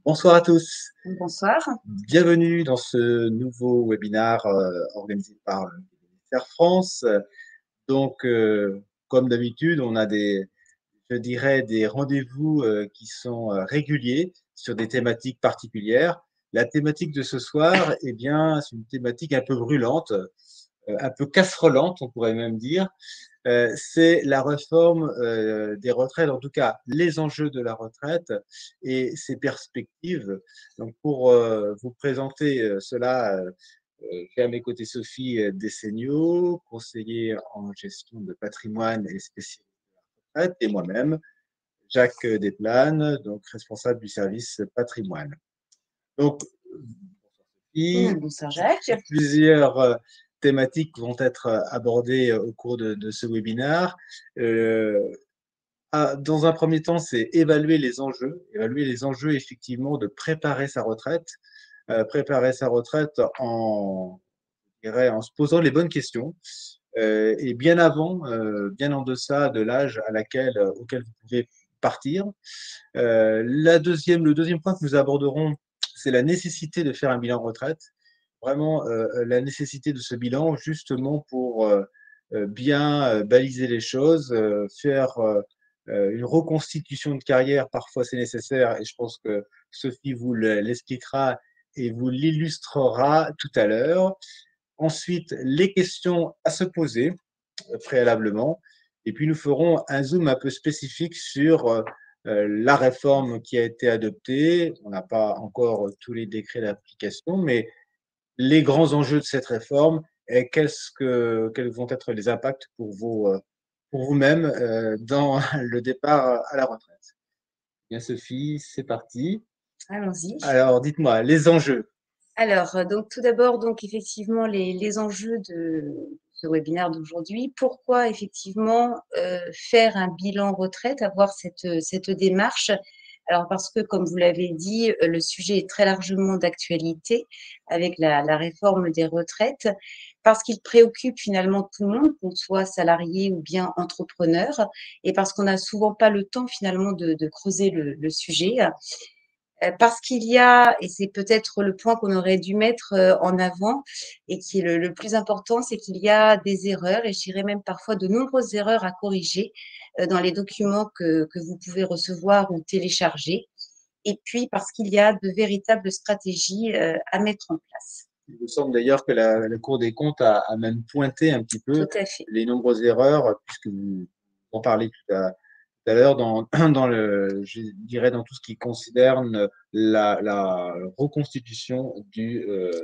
Bonsoir à tous. Bonsoir. Bienvenue dans ce nouveau webinaire, organisé par le ministère France. Donc, comme d'habitude, on a je dirais des rendez-vous, qui sont, réguliers sur des thématiques particulières. La thématique de ce soir, eh bien, c'est une thématique un peu brûlante, un peu casserolante, on pourrait même dire. C'est la réforme des retraites, en tout cas les enjeux de la retraite et ses perspectives. Donc pour vous présenter cela, j'ai à mes côtés Sophie Desseigneaux, conseiller en gestion de patrimoine et spécialiste de la retraite, et moi-même, Jacques Desplanes, donc responsable du service patrimoine. Donc, Bonsoir Jacques. plusieurs thématiques vont être abordées au cours de ce webinaire. Euh, Dans un premier temps, c'est évaluer les enjeux effectivement de préparer sa retraite je dirais, en se posant les bonnes questions et bien avant, bien en deçà de l'âge auquel vous pouvez partir. Le deuxième point que nous aborderons, c'est la nécessité de faire un bilan retraite. Vraiment, la nécessité de ce bilan, justement pour bien baliser les choses, faire une reconstitution de carrière, parfois c'est nécessaire, et je pense que Sophie vous l'expliquera et vous l'illustrera tout à l'heure. Ensuite, les questions à se poser préalablement. Et puis, nous ferons un zoom un peu spécifique sur la réforme qui a été adoptée. On n'a pas encore tous les décrets d'application, mais les grands enjeux de cette réforme et quels vont être les impacts pour vous-même dans le départ à la retraite. Bien, Sophie, c'est parti. Allons-y. Alors, dites-moi, les enjeux. Alors, donc tout d'abord, donc effectivement, les enjeux de ce webinaire d'aujourd'hui. Pourquoi effectivement faire un bilan retraite, avoir cette démarche? Alors, parce que, comme vous l'avez dit, le sujet est très largement d'actualité avec la réforme des retraites, parce qu'il préoccupe finalement tout le monde, qu'on soit salarié ou bien entrepreneur, et parce qu'on n'a souvent pas le temps finalement de creuser le sujet. Parce qu'il y a, et c'est peut-être le point qu'on aurait dû mettre en avant et qui est le plus important, c'est qu'il y a des erreurs, et je dirais même parfois de nombreuses erreurs à corriger dans les documents que vous pouvez recevoir ou télécharger. Et puis parce qu'il y a de véritables stratégies à mettre en place. Il me semble d'ailleurs que la Cour des comptes a même pointé un petit Tout peu à fait. les nombreuses erreurs, puisque vous en parlez tout à l'heure, je dirais dans tout ce qui concerne la reconstitution de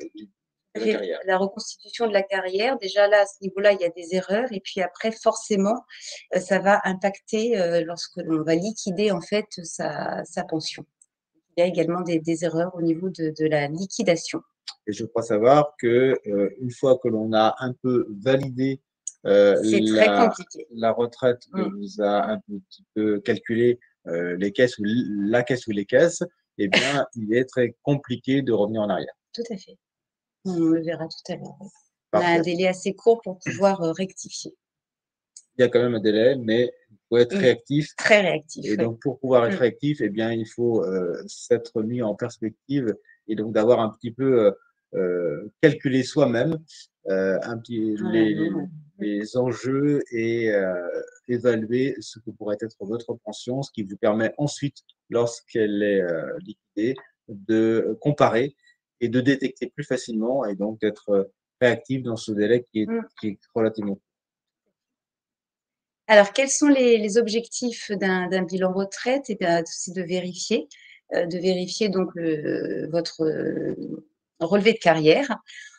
la carrière. La reconstitution de la carrière, déjà là, à ce niveau-là, il y a des erreurs. Et puis après, forcément, ça va impacter lorsque l'on va liquider en fait sa pension. Il y a également des erreurs au niveau de la liquidation. Et je crois savoir que une fois que l'on a un peu validé C'est très compliqué. la retraite que Mm. vous a un petit peu calculé les caisses ou la caisse ou les caisses, eh bien, il est très compliqué de revenir en arrière. Tout à fait. On le verra tout à l'heure. On a un Parfait. délai assez court pour pouvoir rectifier. Il y a quand même un délai, mais il faut être Oui, réactif. très réactif. Et Oui. donc, pour pouvoir être Mm. réactif, eh bien, il faut s'être mis en perspective et donc d'avoir un petit peu calculé soi-même Voilà, non. les enjeux et évaluer ce que pourrait être votre pension, ce qui vous permet ensuite, lorsqu'elle est liquidée, de comparer et de détecter plus facilement et donc d'être réactif dans ce délai Mm. qui est relativement. Alors, quels sont les objectifs d'un bilan retraite? Eh bien, c'est de vérifier donc votre relevé de carrière.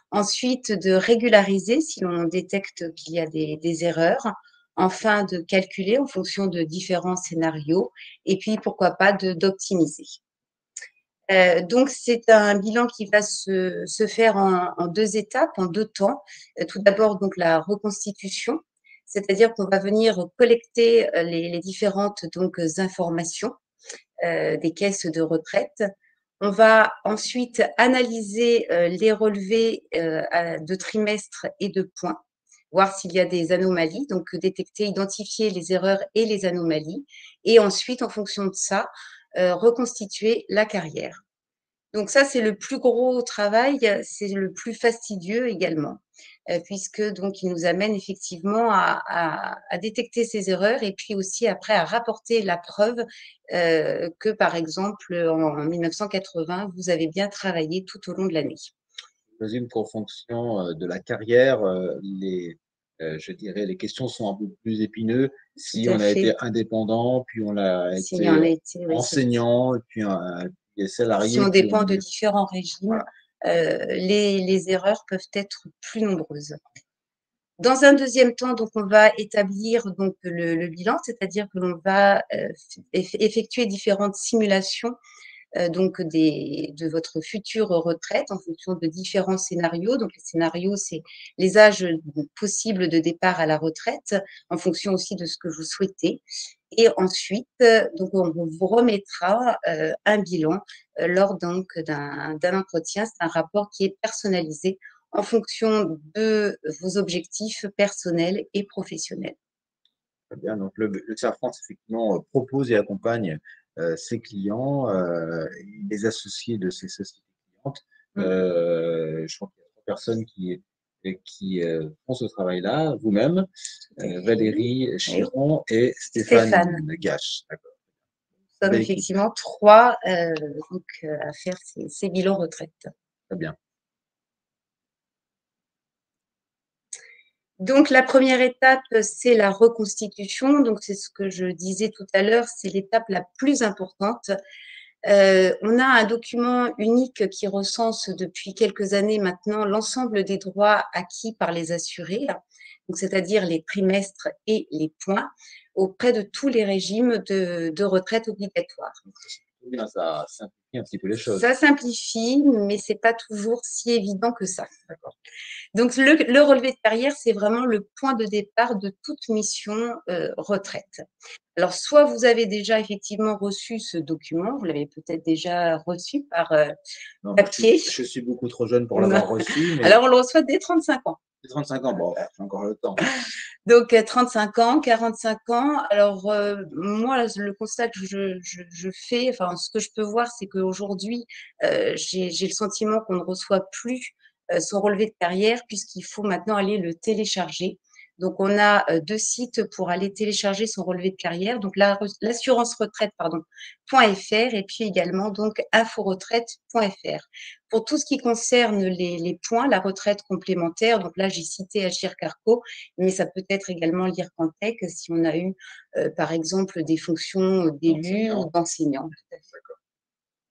Ensuite, de régulariser si l'on détecte qu'il y a des erreurs. Enfin, de calculer en fonction de différents scénarios. Et puis, pourquoi pas, d'optimiser. Donc, c'est un bilan qui va se faire en deux étapes, en deux temps. Tout d'abord, donc, la reconstitution, c'est-à-dire qu'on va venir collecter les différentes donc, informations des caisses de retraite. On va ensuite analyser les relevés de trimestres et de points, voir s'il y a des anomalies, donc détecter, identifier les erreurs et les anomalies, et ensuite, en fonction de ça, reconstituer la carrière. Donc ça, c'est le plus gros travail, c'est le plus fastidieux également, puisque donc il nous amène effectivement à détecter ces erreurs et puis aussi après à rapporter la preuve, que par exemple, en 1980, vous avez bien travaillé tout au long de l'année. Je présume qu'en fonction, de la carrière, je dirais, les questions sont un peu plus épineux. Tout Si à on a été fait. indépendant, puis on a S'il y en été a été, oui, c'est enseignant, et puis si salarié, on puis dépend on de est différents régimes, voilà. les erreurs peuvent être plus nombreuses. Dans un deuxième temps, donc on va établir donc le bilan, c'est-à-dire que l'on va, effectuer différentes simulations donc de votre future retraite en fonction de différents scénarios. Donc les scénarios, c'est les âges possibles de départ à la retraite, en fonction aussi de ce que vous souhaitez. Et ensuite, donc on vous remettra un bilan lors donc d'un entretien. C'est un rapport qui est personnalisé en fonction de vos objectifs personnels et professionnels. Très bien, donc le CERF France effectivement, propose et accompagne, ses clients, les associés de ces sociétés clientes. Mmh. Je crois qu'il y a 3 personnes qui font ce travail-là, vous-même, Tout à fait. Valérie Oui, Chiron et Stéphane Stéphane. Gache. D'accord, Nous sommes belle équipe, effectivement 3 donc à faire ces bilans retraite. très bien. Donc la première étape, c'est la reconstitution. Donc c'est ce que je disais tout à l'heure, c'est l'étape la plus importante. On a un document unique qui recense depuis quelques années maintenant l'ensemble des droits acquis par les assurés, donc c'est-à-dire les trimestres et les points, auprès de tous les régimes de retraite obligatoire. C'est bien, ça simplifie un petit peu les choses. Ça simplifie, mais c'est pas toujours si évident que ça. D'accord. Donc le relevé de carrière, c'est vraiment le point de départ de toute mission, retraite. Alors soit vous avez déjà effectivement reçu ce document, vous l'avez peut-être déjà reçu par, Non, moi papier. je suis beaucoup trop jeune pour Non. l'avoir reçu, mais Alors on le reçoit dès 35 ans. j'ai 35 ans, bon, j'ai encore le temps. Donc 35 ans, 45 ans. Alors, moi, le constat que je fais, enfin, ce que je peux voir, c'est qu'aujourd'hui, j'ai le sentiment qu'on ne reçoit plus, son relevé de carrière puisqu'il faut maintenant aller le télécharger. Donc on a, 2 sites pour aller télécharger son relevé de carrière, donc l'assurance retraite, pardon, .fr et puis également donc inforetraite.fr. Pour tout ce qui concerne les points, la retraite complémentaire, donc là, j'ai cité Agirc Arrco, mais ça peut être également l'IRCANTEC si on a eu, par exemple, des fonctions d'élus ou Enseignant. d'enseignants.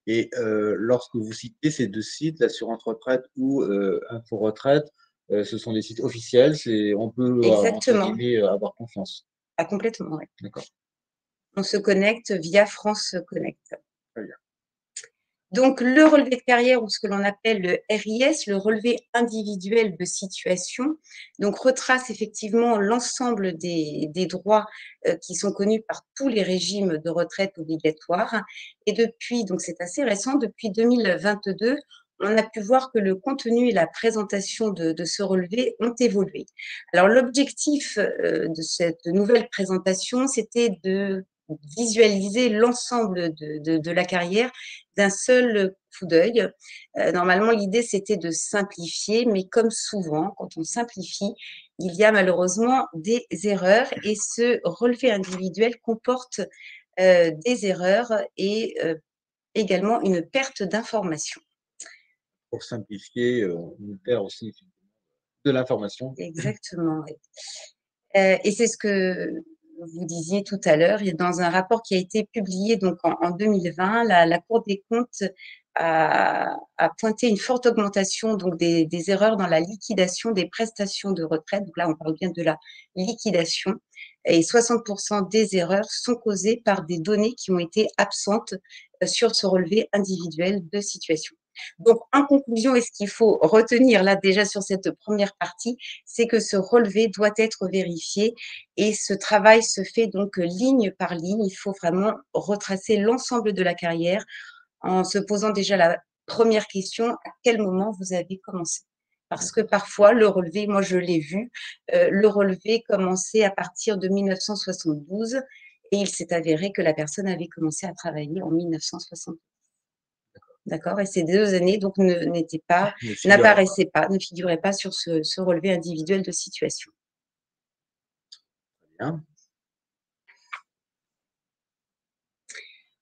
Et lorsque vous citez ces 2 sites, l'assurance retraite ou Info Retraite, ce sont des sites officiels, on peut, entre Exactement. guillemets, «avoir confiance». Ah complètement, ouais. D'accord, On se connecte via France Connect. très bien. Donc le relevé de carrière ou ce que l'on appelle le RIS, le relevé individuel de situation, donc retrace effectivement l'ensemble des droits, qui sont connus par tous les régimes de retraite obligatoires et depuis donc c'est assez récent, depuis 2022, on a pu voir que le contenu et la présentation de ce relevé ont évolué. Alors l'objectif, de cette nouvelle présentation, c'était de visualiser l'ensemble de la carrière d'un seul coup d'œil. Normalement, l'idée, c'était de simplifier, mais comme souvent, quand on simplifie, il y a malheureusement des erreurs et ce relevé individuel comporte des erreurs et également une perte d'information. Pour simplifier, on perd aussi de l'information. Exactement, oui. Et c'est ce que vous disiez tout à l'heure, et dans un rapport qui a été publié donc en 2020, la Cour des comptes a pointé une forte augmentation donc des erreurs dans la liquidation des prestations de retraite. Donc là, on parle bien de la liquidation et 60 des erreurs sont causées par des données qui ont été absentes, sur ce relevé individuel de situation. Donc en conclusion et ce qu'il faut retenir là déjà sur cette première partie, c'est que ce relevé doit être vérifié et ce travail se fait donc ligne par ligne. Il faut vraiment retracer l'ensemble de la carrière en se posant déjà la première question: à quel moment vous avez commencé? Parce que parfois le relevé, moi je l'ai vu, le relevé commençait à partir de 1972 et il s'est avéré que la personne avait commencé à travailler en 1960. d'accord? Et ces 2 années donc n'étaient pas Ne figure pas. n'apparaissaient pas, ne figuraient pas sur ce relevé individuel de situation. Bien.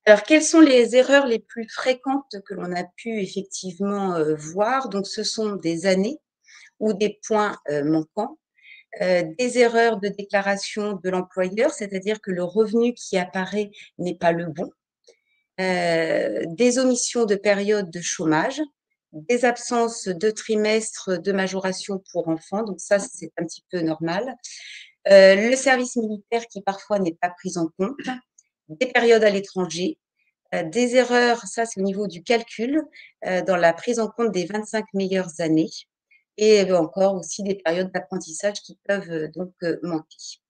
Alors, quelles sont les erreurs les plus fréquentes que l'on a pu effectivement, voir? Donc ce sont des années ou des points, manquants, des erreurs de déclaration de l'employeur, c'est-à-dire que le revenu qui apparaît n'est pas le bon, des omissions de période de chômage, des absences de trimestres de majoration pour enfants, donc ça, c'est un petit peu normal. Le service militaire qui parfois n'est pas pris en compte, des périodes à l'étranger, des erreurs, ça c'est au niveau du calcul, dans la prise en compte des 25 meilleures années et encore aussi des périodes d'apprentissage qui peuvent, manquer.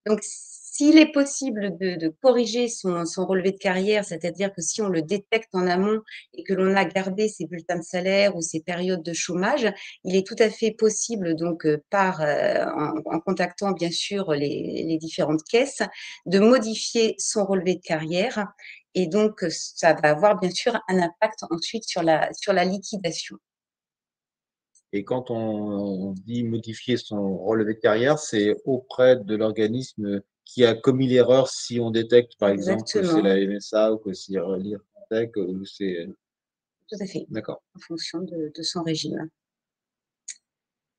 Donc s'il est possible de corriger son relevé de carrière, c'est-à-dire que si on le détecte en amont et que l'on a gardé ses bulletins de salaire ou ses périodes de chômage, il est tout à fait possible donc, en contactant bien sûr les différentes caisses, de modifier son relevé de carrière et donc, ça va avoir bien sûr un impact ensuite sur la liquidation. Et quand on dit modifier son relevé de carrière, c'est auprès de l'organisme qui a commis l'erreur si on détecte, par exemple, que c'est Exactement, la MSA ou que c'est l'IRCOMTEC ou c'est tout à fait, d'accord. en fonction de son régime.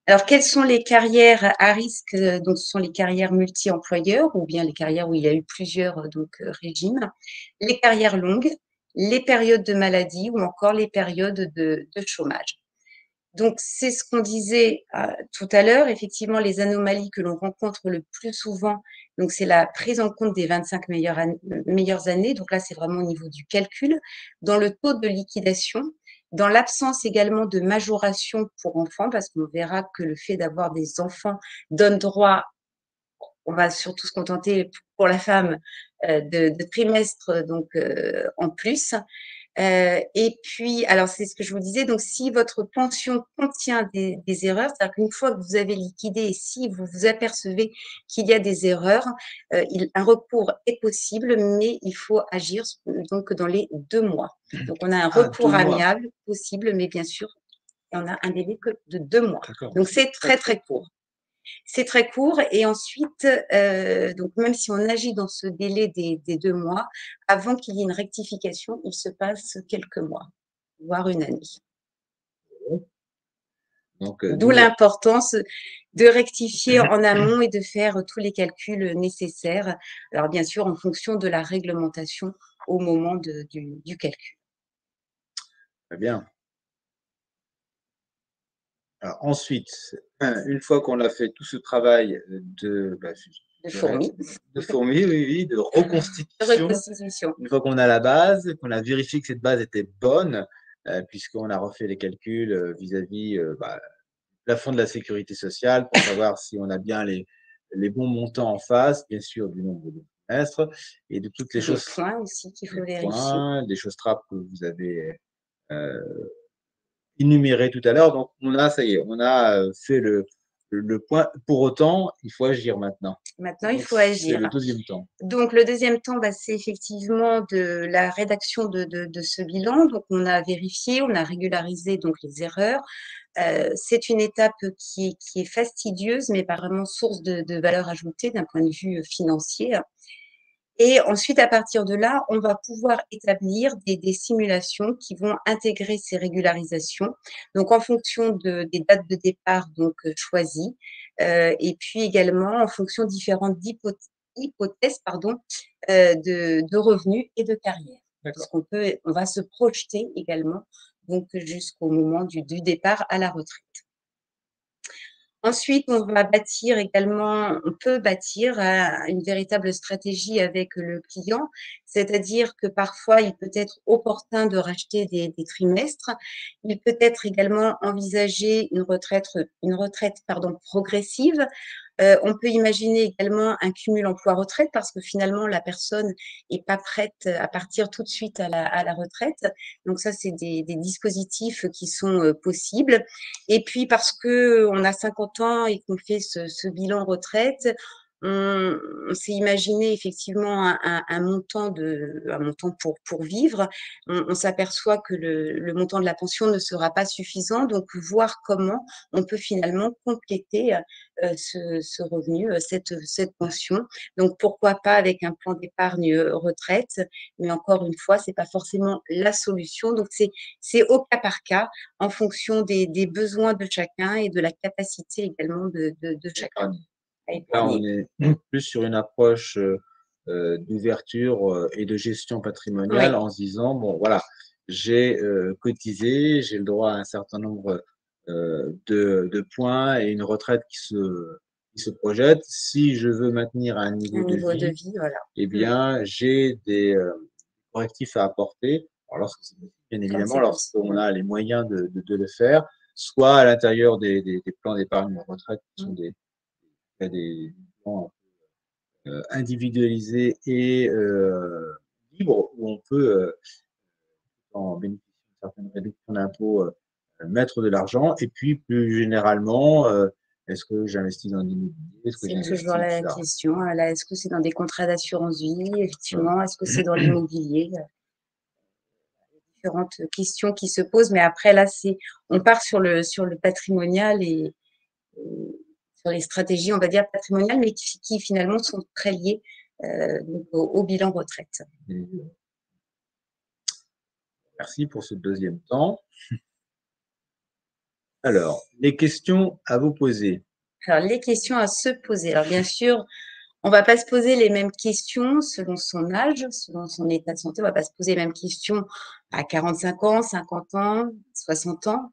Alors, quelles sont les carrières à risque? Donc, ce sont les carrières multi-employeurs ou bien les carrières où il y a eu plusieurs, régimes. Les carrières longues, les périodes de maladie ou encore les périodes de chômage. Donc, c'est ce qu'on disait, tout à l'heure. Effectivement, les anomalies que l'on rencontre le plus souvent, donc c'est la prise en compte des 25 meilleures années. Donc là, c'est vraiment au niveau du calcul. Dans le taux de liquidation, dans l'absence également de majoration pour enfants, parce qu'on verra que le fait d'avoir des enfants donne droit, on va surtout se contenter pour la femme, de trimestres donc, en plus. Et puis, alors c'est ce que je vous disais, donc si votre pension contient des erreurs, c'est-à-dire qu'une fois que vous avez liquidé et si vous vous apercevez qu'il y a des erreurs, un recours est possible, mais il faut agir donc dans les 2 mois. Donc on a un Ah, 2 recours mois, amiable possible, mais bien sûr, on a un délai que de 2 mois. d'accord, Donc c'est c'est très, très, très très court. court. C'est très court et ensuite, donc même si on agit dans ce délai des 2 mois, avant qu'il y ait une rectification, il se passe quelques mois, voire une année. Donc D'où d'où l'importance de rectifier en amont et de faire tous les calculs nécessaires. Alors bien sûr, en fonction de la réglementation au moment du calcul. très bien. Alors ensuite, une fois qu'on a fait tout ce travail de, bah, De de ré fourmis, de fourmi, oui, oui, de de reconstitution, reconstitution. une fois qu'on a la base, qu'on a vérifié que cette base était bonne, puisqu'on a refait les calculs, vis-à-vis, bah, plafond de la sécurité sociale pour savoir si on a bien les bons montants en face, bien sûr du nombre de trimestres et de toutes les Des choses, points aussi qu'il des faut vérifier. points, des choses trappes que vous avez, énumérées tout à l'heure. Donc on a ça y est, on a, fait le point. Pour autant, il faut agir maintenant. Maintenant, il Donc faut c'est le agir. deuxième temps. Donc le deuxième temps, bah, c'est effectivement de la rédaction de ce bilan. Donc on a vérifié, on a régularisé donc les erreurs. C'est une étape qui est fastidieuse, mais pas vraiment source de valeur ajoutée d'un point de vue, financier. Et ensuite, à partir de là, on va pouvoir établir des simulations qui vont intégrer ces régularisations. Donc en fonction des dates de départ donc, choisies, et puis également en fonction différentes hypothèses pardon, de revenus et de carrière. D'accord. On va se projeter également donc jusqu'au moment du départ à la retraite. Ensuite, on peut bâtir, une véritable stratégie avec le client, c'est-à-dire que parfois, il peut être opportun de racheter des trimestres. Il peut être également envisagé une retraite, pardon, progressive. On peut imaginer également un cumul emploi-retraite parce que finalement la personne est pas prête à partir tout de suite à la retraite. Donc ça, c'est des dispositifs qui sont, possibles. Et puis parce qu'on a 50 ans et qu'on fait ce bilan retraite, on s'est imaginé effectivement un montant pour vivre. On s'aperçoit que le montant de la pension ne sera pas suffisant, donc voir comment on peut finalement compléter, ce revenu, cette pension. Donc pourquoi pas avec un plan d'épargne, retraite, mais encore une fois, c'est pas forcément la solution. Donc c'est au cas par cas, en fonction des besoins de chacun et de la capacité également de chacun à Là, on épargner. est plus sur une approche, d'ouverture, et de gestion patrimoniale Oui, en se disant: «Bon voilà, j'ai, cotisé, j'ai le droit à un certain nombre, de points et une retraite qui se projette. Si je veux maintenir un un niveau de niveau de vie, vie, voilà. eh Mmh. bien, j'ai des, correctifs à apporter». Alors lorsque c'est possible, bien Quand évidemment, c'est possible, lorsqu'on oui. a les moyens de le faire, soit à l'intérieur des plans d'épargne retraite qui sont Mmh. des plans individualisé et libre où on peut, en bénéficiant d'une certaine réduction d'impôt, mettre de l'argent et puis plus généralement, est-ce que j'investis dans l'immobilier? Est-ce que C'est toujours j'investis et la cetera? question, là, est-ce que c'est dans des contrats d'assurance vie, Voilà. effectivement? Est-ce que c'est dans l'immobilier? Différentes questions qui se posent, mais après là, c'est on part sur le patrimonial et sur les stratégies, on va dire patrimoniales, mais qui finalement sont très liées, donc au bilan retraite. Et merci pour ce deuxième temps. Alors, les questions à vous poser. Alors les questions à se poser. Alors bien sûr, on va pas se poser les mêmes questions selon son âge, selon son état de santé. On va pas se poser les mêmes questions à 45 ans, 50 ans, 60 ans.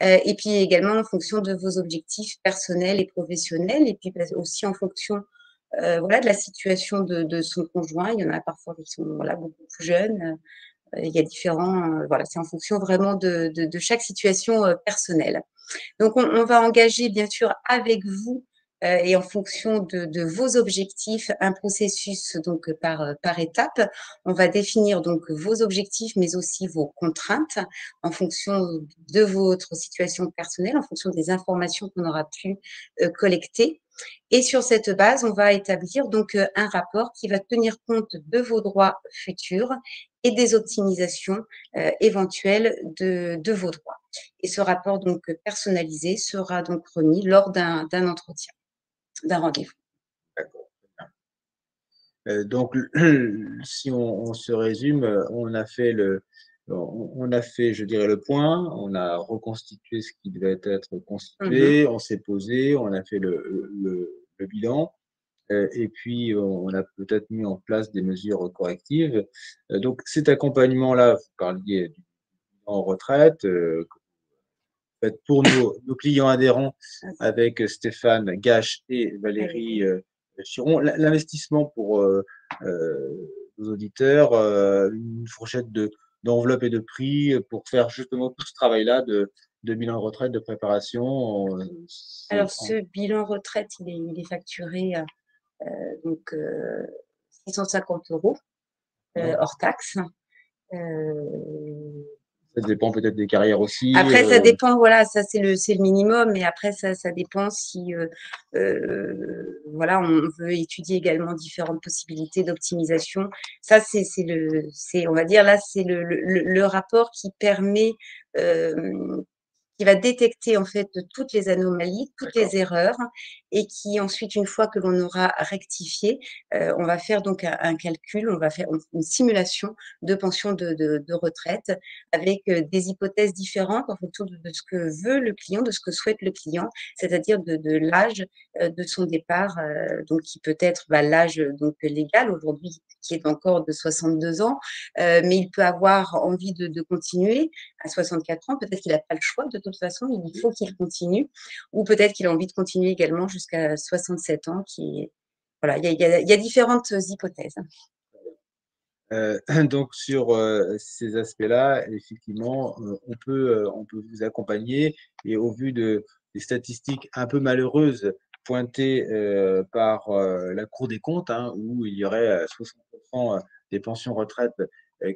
Et puis également en fonction de vos objectifs personnels et professionnels et puis aussi en fonction, voilà, de la situation de son conjoint. Il y en a parfois qui sont, voilà, beaucoup plus jeunes, il y a différents, voilà, c'est en fonction vraiment de chaque situation, personnelle. Donc on va engager bien sûr avec vous, et en fonction de vos objectifs, un processus donc par étapes. On va définir donc vos objectifs, mais aussi vos contraintes en fonction de votre situation personnelle, en fonction des informations qu'on aura pu, collecter et sur cette base, on va établir donc, un rapport qui va tenir compte de vos droits futurs et des optimisations, éventuelles de vos droits. Et ce rapport donc personnalisé sera donc remis lors d'un entretien, d'un rendez-vous. D'accord. Donc si on se résume, on a fait, je dirais, le point, on a reconstitué ce qui devait être Mmh. constitué, on s'est posé, on a fait le bilan, et puis on a peut-être mis en place des mesures correctives. Donc cet accompagnement-là, vous parliez du bilan retraite, que vous faites pour nos clients adhérents avec Stéphane Gache et Valérie, Valérie. Chiron. L'investissement pour, nos auditeurs, une fourchette d'enveloppe et de prix, pour faire justement tout ce travail-là de bilan de retraite, de préparation, c'est Alors ce bilan retraite, il est facturé, donc 650 €, hors taxes. Heu ça dépend peut-être des carrières aussi, Après ça dépend, voilà, ça c'est le minimum, mais après ça dépend si, voilà, on veut étudier également différentes possibilités d'optimisation. Ça c'est on va dire là, c'est le rapport qui permet, qui va détecter en fait toutes les anomalies, toutes d'accord. les erreurs et qui ensuite, une fois que l'on aura rectifié, on va faire donc un calcul, on va faire une simulation de pension de retraite avec, des hypothèses différentes en fonction de ce que veut le client, de ce que souhaite le client, c'est-à-dire de l'âge, de son départ, donc qui peut être, bah, l'âge donc légal aujourd'hui qui est encore de 62 ans, mais il peut avoir envie de continuer à 64 ans, peut-être qu'il n'a pas le choix de toute façon, il faut qu'il continue ou peut-être qu'il a envie de continuer également jusqu'à 67 ans qui voilà, il y a différentes hypothèses. Donc sur, ces aspects-là, effectivement, on peut vous accompagner et au vu des statistiques un peu malheureuses pointées, par, la Cour des comptes, hein, où il y aurait, 60 des pensions retraite,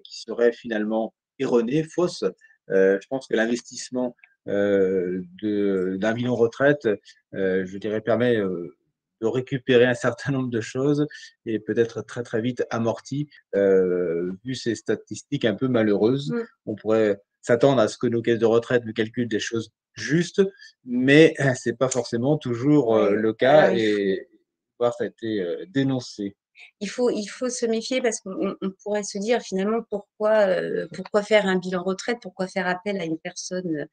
qui seraient finalement erronées, fausses. Je pense que l'investissement, d'un bilan retraite, je dirais permet, de récupérer un certain nombre de choses et peut-être très, très vite amorti, vu ces statistiques un peu malheureuses. Mmh. On pourrait s'attendre à ce que nos caisses de retraite nous calculent des choses justes, mais c'est pas forcément toujours, Ouais, le cas alors et voir ça a été, dénoncé. il faut se méfier parce qu'on pourrait se dire finalement pourquoi faire un bilan retraite? Pourquoi faire appel à une personne,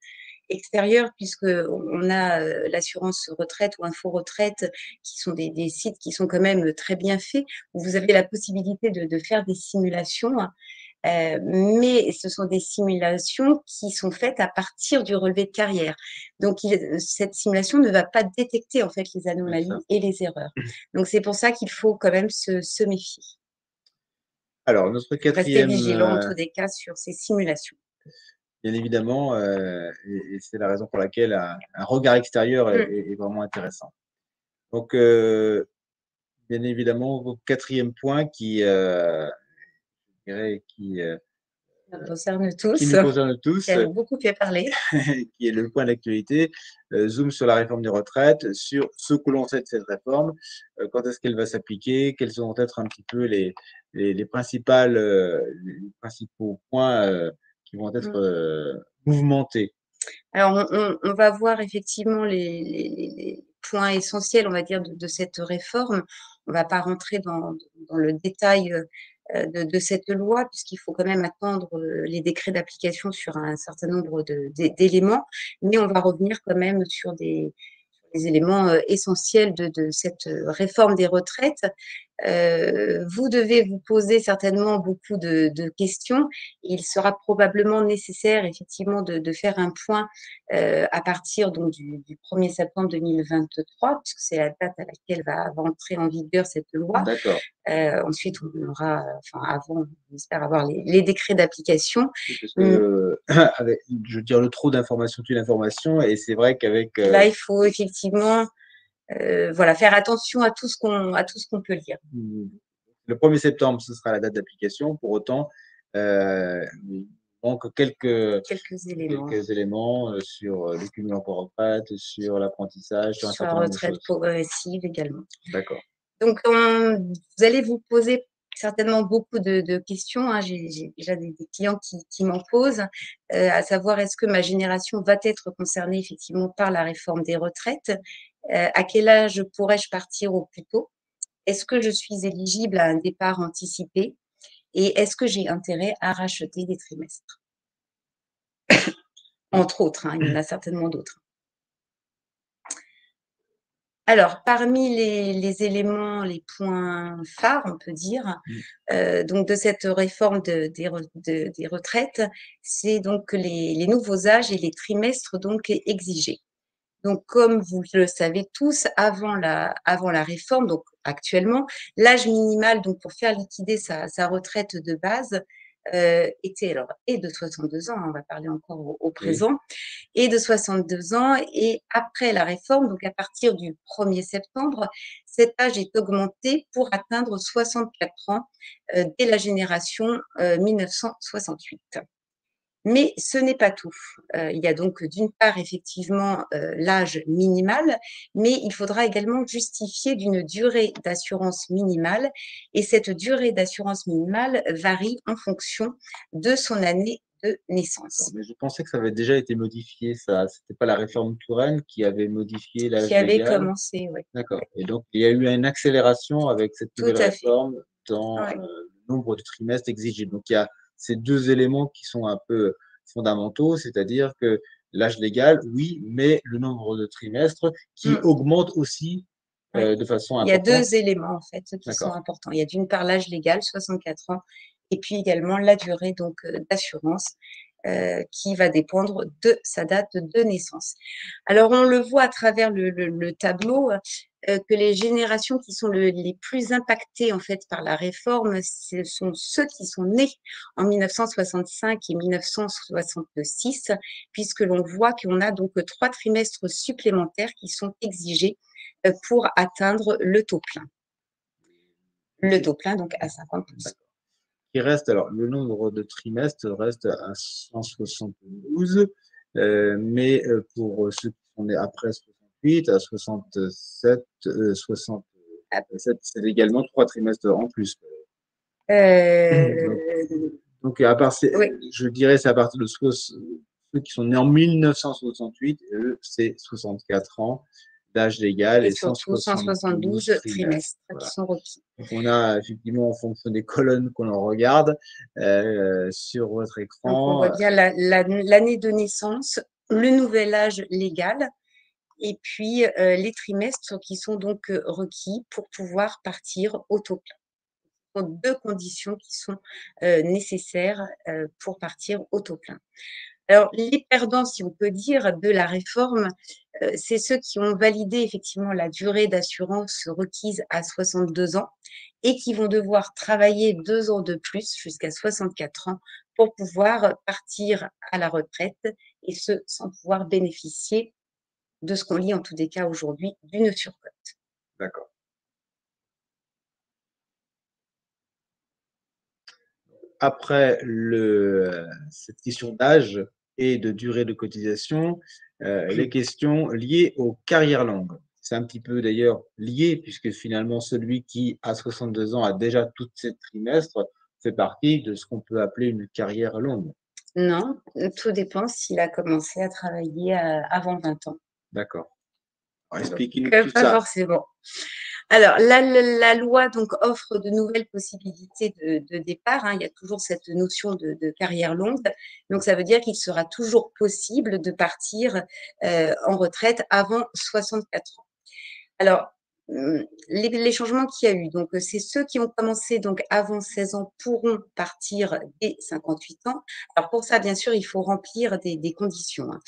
extérieure? Puisqu'on a, l'assurance retraite ou Info Retraite qui sont des sites qui sont quand même, très bien faits, où vous avez la possibilité de faire des simulations. Mais ce sont des simulations qui sont faites à partir du relevé de carrière. Donc cette simulation ne va pas détecter, en fait, les C'est ça. anomalies et les erreurs. Donc c'est pour ça qu'il faut quand même se méfier. Alors notre Rester 4e, vigilant en tous les cas sur ces simulations. bien évidemment, et c'est la raison pour laquelle un regard extérieur est Mmh. est vraiment intéressant. Donc, bien évidemment, au 4e point je dirais Ça nous concerne qui tous, nous concerne qui tous, a beaucoup fait parler. qui est le point d'actualité, zoom sur la réforme des retraites, sur ce que l'on sait de cette réforme, quand est-ce qu'elle va s'appliquer, quels vont être un petit peu les principaux points, qui vont être, Mmh. mouvementés. Alors on va voir effectivement les points essentiels, on va dire, de cette réforme. On va pas rentrer dans le détail, de cette loi puisqu'il faut quand même attendre, les décrets d'application sur un certain nombre d'éléments. Mais on va revenir quand même sur des éléments, essentiels de cette, réforme des retraites. Vous devez vous poser certainement beaucoup de questions. Il sera probablement nécessaire effectivement de faire un point, à partir donc du 1er septembre 2023, puisque c'est la date à laquelle va entrer en vigueur cette loi. D'accord. Ensuite, on aura, enfin avant, on espère avoir les décrets d'application. Oui, parce que, Mmh, avec je veux dire, le trop d'informations tue l'information et c'est vrai qu'avec, là, il faut effectivement, voilà, faire attention à tout ce qu'on peut lire. mmh, le 1er septembre, ce sera la date d'application. Pour autant, il manque Quelques éléments. quelques éléments, sur, le cumul emploi-retraite, sur l'apprentissage, sur un Sur la certain nombre de retraite choses. progressive également. D'accord. Donc vous allez vous poser certainement beaucoup de questions, hein. J'ai déjà des clients qui m'en posent, à savoir: «Est-ce que ma génération va être concernée effectivement par la réforme des retraites? À quel âge pourrais-je partir au plus tôt? Est-ce que je suis éligible à un départ anticipé? Et est-ce que j'ai intérêt à racheter des trimestres?» Entre autres, hein, il y en a certainement d'autres. Alors, parmi les éléments, les points phares, on peut dire, Mmh. donc de cette réforme des retraites, c'est donc les nouveaux âges et les trimestres donc exigés. Donc comme vous le savez tous, avant la réforme, donc actuellement, l'âge minimal donc pour faire liquider sa retraite de base, était alors est de 62 ans, hein, on va parler encore au Oui. présent, et de 62 ans, et après la réforme, donc à partir du 1er septembre, cet âge est augmenté pour atteindre 64 ans, dès la génération, 1968. Mais ce n'est pas tout. Il y a donc d'une part effectivement, l'âge minimal, mais il faudra également justifier d'une durée d'assurance minimale, et cette durée d'assurance minimale varie en fonction de son année de D'accord, naissance. mais je pensais que ça avait déjà été modifié ça. C'était pas la réforme Touraine qui avait modifié Qui l'âge avait légal? commencé, ouais, D'accord ouais, et donc il y a eu une accélération avec cette tout nouvelle à fait, réforme dans, ouais. le nombre de trimestres exigés. Donc il y a ces 2 éléments qui sont un peu fondamentaux, c'est-à-dire que l'âge légal, oui, mais le nombre de trimestres qui Mmh, augmente aussi, oui. de façon Il y a importante. 2 éléments en fait qui sont D'accord. importants. Il y a d'une part l'âge légal, 64 ans, et puis également la durée donc, d'assurance, qui va dépendre de sa date de naissance. Alors on le voit à travers le tableau, que les générations qui sont les plus impactées en fait par la réforme, ce sont ceux qui sont nés en 1965 et 1966, puisque l'on voit qu'on a donc 3 trimestres supplémentaires qui sont exigés, pour atteindre le taux plein. Le Et taux plein donc à 50. d'accord. Il reste alors le nombre de trimestres reste à 172, mais pour ceux qui sont nés après 68 à 67, 67, c'est également 3 trimestres en plus. Donc, Euh, donc à part, oui, je dirais, c'est à partir de ceux qui sont nés en 1968, et eux, c'est 64 ans d'âge légal et et surtout 172 172 trimestres. trimestres qui Voilà. sont requis. Donc on a effectivement, en fonction des colonnes qu'on en regarde sur votre Donc, on voit écran, bien l'année de naissance, le nouvel âge légal et puis les trimestres qui sont donc requis pour pouvoir partir au taux plein. Ce sont deux conditions qui sont nécessaires pour partir au taux plein. Alors, les perdants, si on peut dire, de la réforme, c'est ceux qui ont validé effectivement la durée d'assurance requise à 62 ans et qui vont devoir travailler 2 ans de plus jusqu'à 64 ans pour pouvoir partir à la retraite et ce, sans pouvoir bénéficier de ce qu'on lit en tous les cas aujourd'hui d'une surcote. d'accord. Après cette question d'âge et de durée de cotisation, les questions liées aux carrières longues. C'est un petit peu d'ailleurs lié, puisque finalement, celui qui, à 62 ans, a déjà tous ses trimestres, fait partie de ce qu'on peut appeler une carrière longue. Non, tout dépend s'il a commencé à travailler avant 20 ans. D'accord. Alors, Donc, expliquez-nous tout pas ça. forcément. Alors, la loi donc offre de nouvelles possibilités de départ, hein. Il y a toujours cette notion de carrière longue. Donc, ça veut dire qu'il sera toujours possible de partir en retraite avant 64 ans. Alors, les changements qu'il y a eu, donc c'est ceux qui ont commencé donc avant 16 ans pourront partir dès 58 ans. Alors pour ça, bien sûr, il faut remplir des conditions, hein.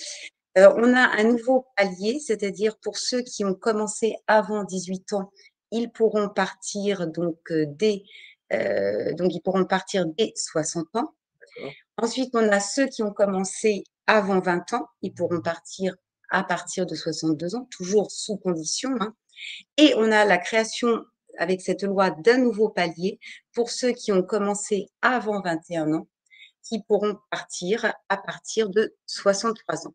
On a un nouveau palier, c'est-à-dire pour ceux qui ont commencé avant 18 ans, ils pourront partir donc ils pourront partir dès 60 ans. D'accord. Ensuite, on a ceux qui ont commencé avant 20 ans, ils pourront partir à partir de 62 ans, toujours sous condition, hein. Et on a la création avec cette loi d'un nouveau palier pour ceux qui ont commencé avant 21 ans, qui pourront partir à partir de 63 ans.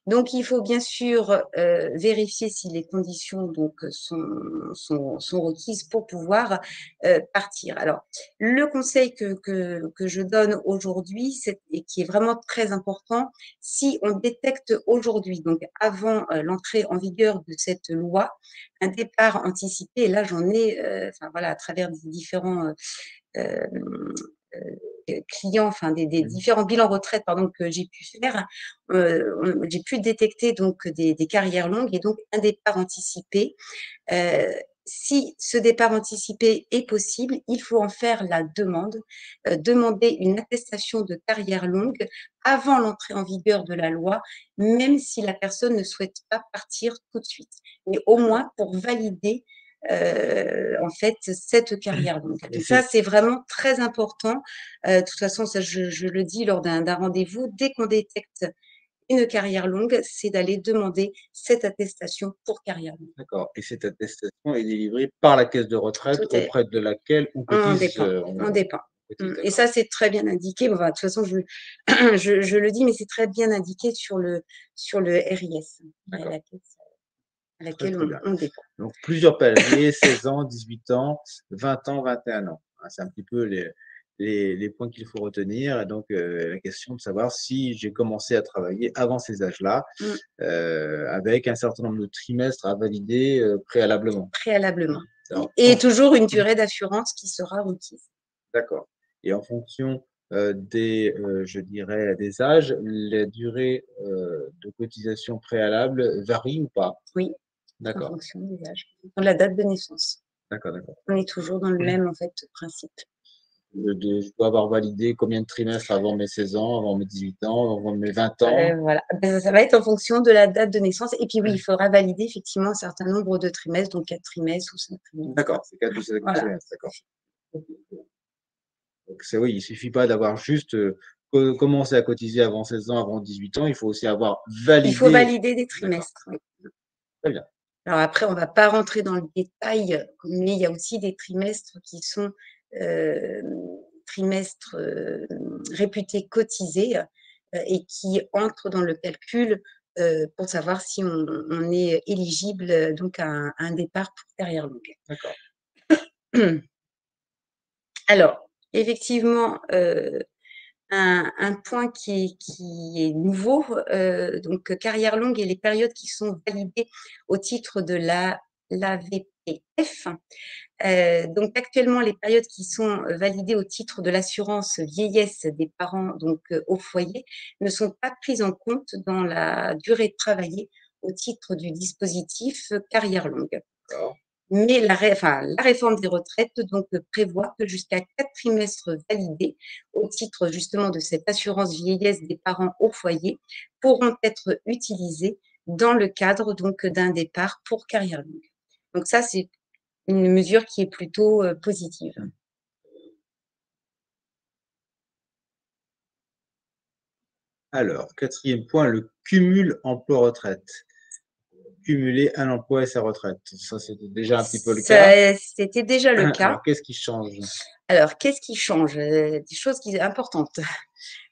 Donc, il faut bien sûr vérifier si les conditions donc, sont requises pour pouvoir partir. Alors, le conseil que je donne aujourd'hui, et qui est vraiment très important, si on détecte aujourd'hui, donc avant l'entrée en vigueur de cette loi, un départ anticipé, et là j'en ai, enfin voilà, à travers des différents euh, clients, enfin des différents bilans retraite pardon, que j'ai pu faire, j'ai pu détecter donc des carrières longues et donc un départ anticipé. Si ce départ anticipé est possible, il faut en faire la demande, demander une attestation de carrière longue avant l'entrée en vigueur de la loi, même si la personne ne souhaite pas partir tout de suite, mais au moins pour valider en fait cette carrière longue. Donc ça, c'est vraiment très important. De toute façon, ça, je le dis lors d'un rendez-vous, dès qu'on détecte une carrière longue, c'est d'aller demander cette attestation pour carrière longue. D'accord. Et cette attestation est délivrée par la caisse de retraite Tout est, auprès de laquelle on on cotise. dépend, on dépend. Cotise, Et d'accord. ça, c'est très bien indiqué. Bon, de toute façon, je le dis, mais c'est très bien indiqué sur le RIS, D'accord. la caisse à Très, laquelle très bien. on dépend. Donc, plusieurs paliers, 16 ans, 18 ans, 20 ans, 21 ans. Hein, c'est un petit peu les points qu'il faut retenir. Et donc, la question de savoir si j'ai commencé à travailler avant ces âges-là, Mm. avec un certain nombre de trimestres à valider préalablement. Préalablement. Alors, Et toujours une durée d'assurance qui sera requise. d'accord. Et en fonction je dirais, des âges, la durée de cotisation préalable varie ou pas? Oui, en D'accord, fonction des âges. De la date de naissance. d'accord, d'accord. On est toujours dans le même, en fait, principe. Je dois avoir validé combien de trimestres avant mes 16 ans, avant mes 18 ans, avant mes 20 ans? Voilà. Ben, ça va être en fonction de la date de naissance. Et puis oui, il faudra valider effectivement un certain nombre de trimestres, donc 4 trimestres ou 5 trimestres. D'accord, c'est 4 ou 5 Voilà. trimestres, d'accord. Donc c'est oui, il suffit pas d'avoir juste commencé à cotiser avant 16 ans, avant 18 ans, il faut aussi avoir Il faut validé. valider des D'accord, trimestres. Oui. très bien. Alors après, on ne va pas rentrer dans le détail, mais il y a aussi des trimestres qui sont euh, trimestres réputés cotisés et qui entrent dans le calcul pour savoir si on est éligible, donc à un départ pour carrière longue. D'accord. Alors, effectivement, un point qui est nouveau, donc carrière longue et les périodes qui sont validées au titre de l'AVPF. Donc actuellement, les périodes qui sont, validées au titre de l'assurance vieillesse des parents, donc au foyer, ne sont pas prises en compte dans la durée travaillée au titre du dispositif, carrière longue. D'accord. Mais la réforme des retraites donc prévoit que jusqu'à 4 trimestres validés au titre justement de cette assurance vieillesse des parents au foyer pourront être utilisés dans le cadre donc d'un départ pour carrière longue. Donc ça, c'est une mesure qui est plutôt, positive. Mmh. Alors, 4e point, le cumul emploi-retraite. Cumuler un emploi et sa retraite. Ça, c'était déjà un petit peu le cas. C'était déjà le cas. Alors, qu'est-ce qui change? Alors qu'est-ce qui change? Des choses qui importantes.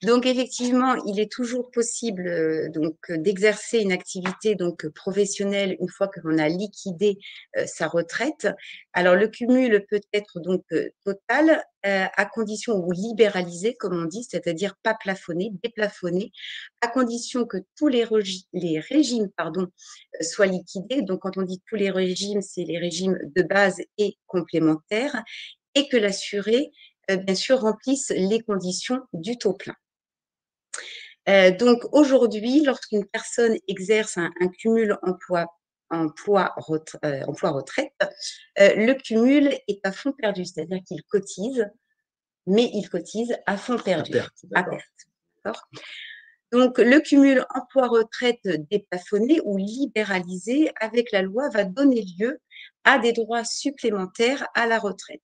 Donc effectivement, il est toujours possible, d'exercer une activité professionnelle une fois que l'on a liquidé, sa retraite. Alors le cumul peut être total, à condition ou libéralisé comme on dit, c'est-à-dire pas plafonné, déplafonné, à condition que tous les régimes, pardon, soient liquidés. Donc quand on dit tous les régimes, c'est les régimes de base et complémentaires et que l'assuré, bien sûr remplisse les conditions du taux plein. Donc aujourd'hui, lorsqu'une personne exerce un cumul emploi-retraite, le cumul est à fonds perdu, c'est-à-dire qu'il cotise, mais il cotise à fonds À perdu, perte, à d'accord. perte, d'accord? Donc le cumul emploi-retraite déplafonné ou libéralisé avec la loi va donner lieu à des droits supplémentaires à la retraite.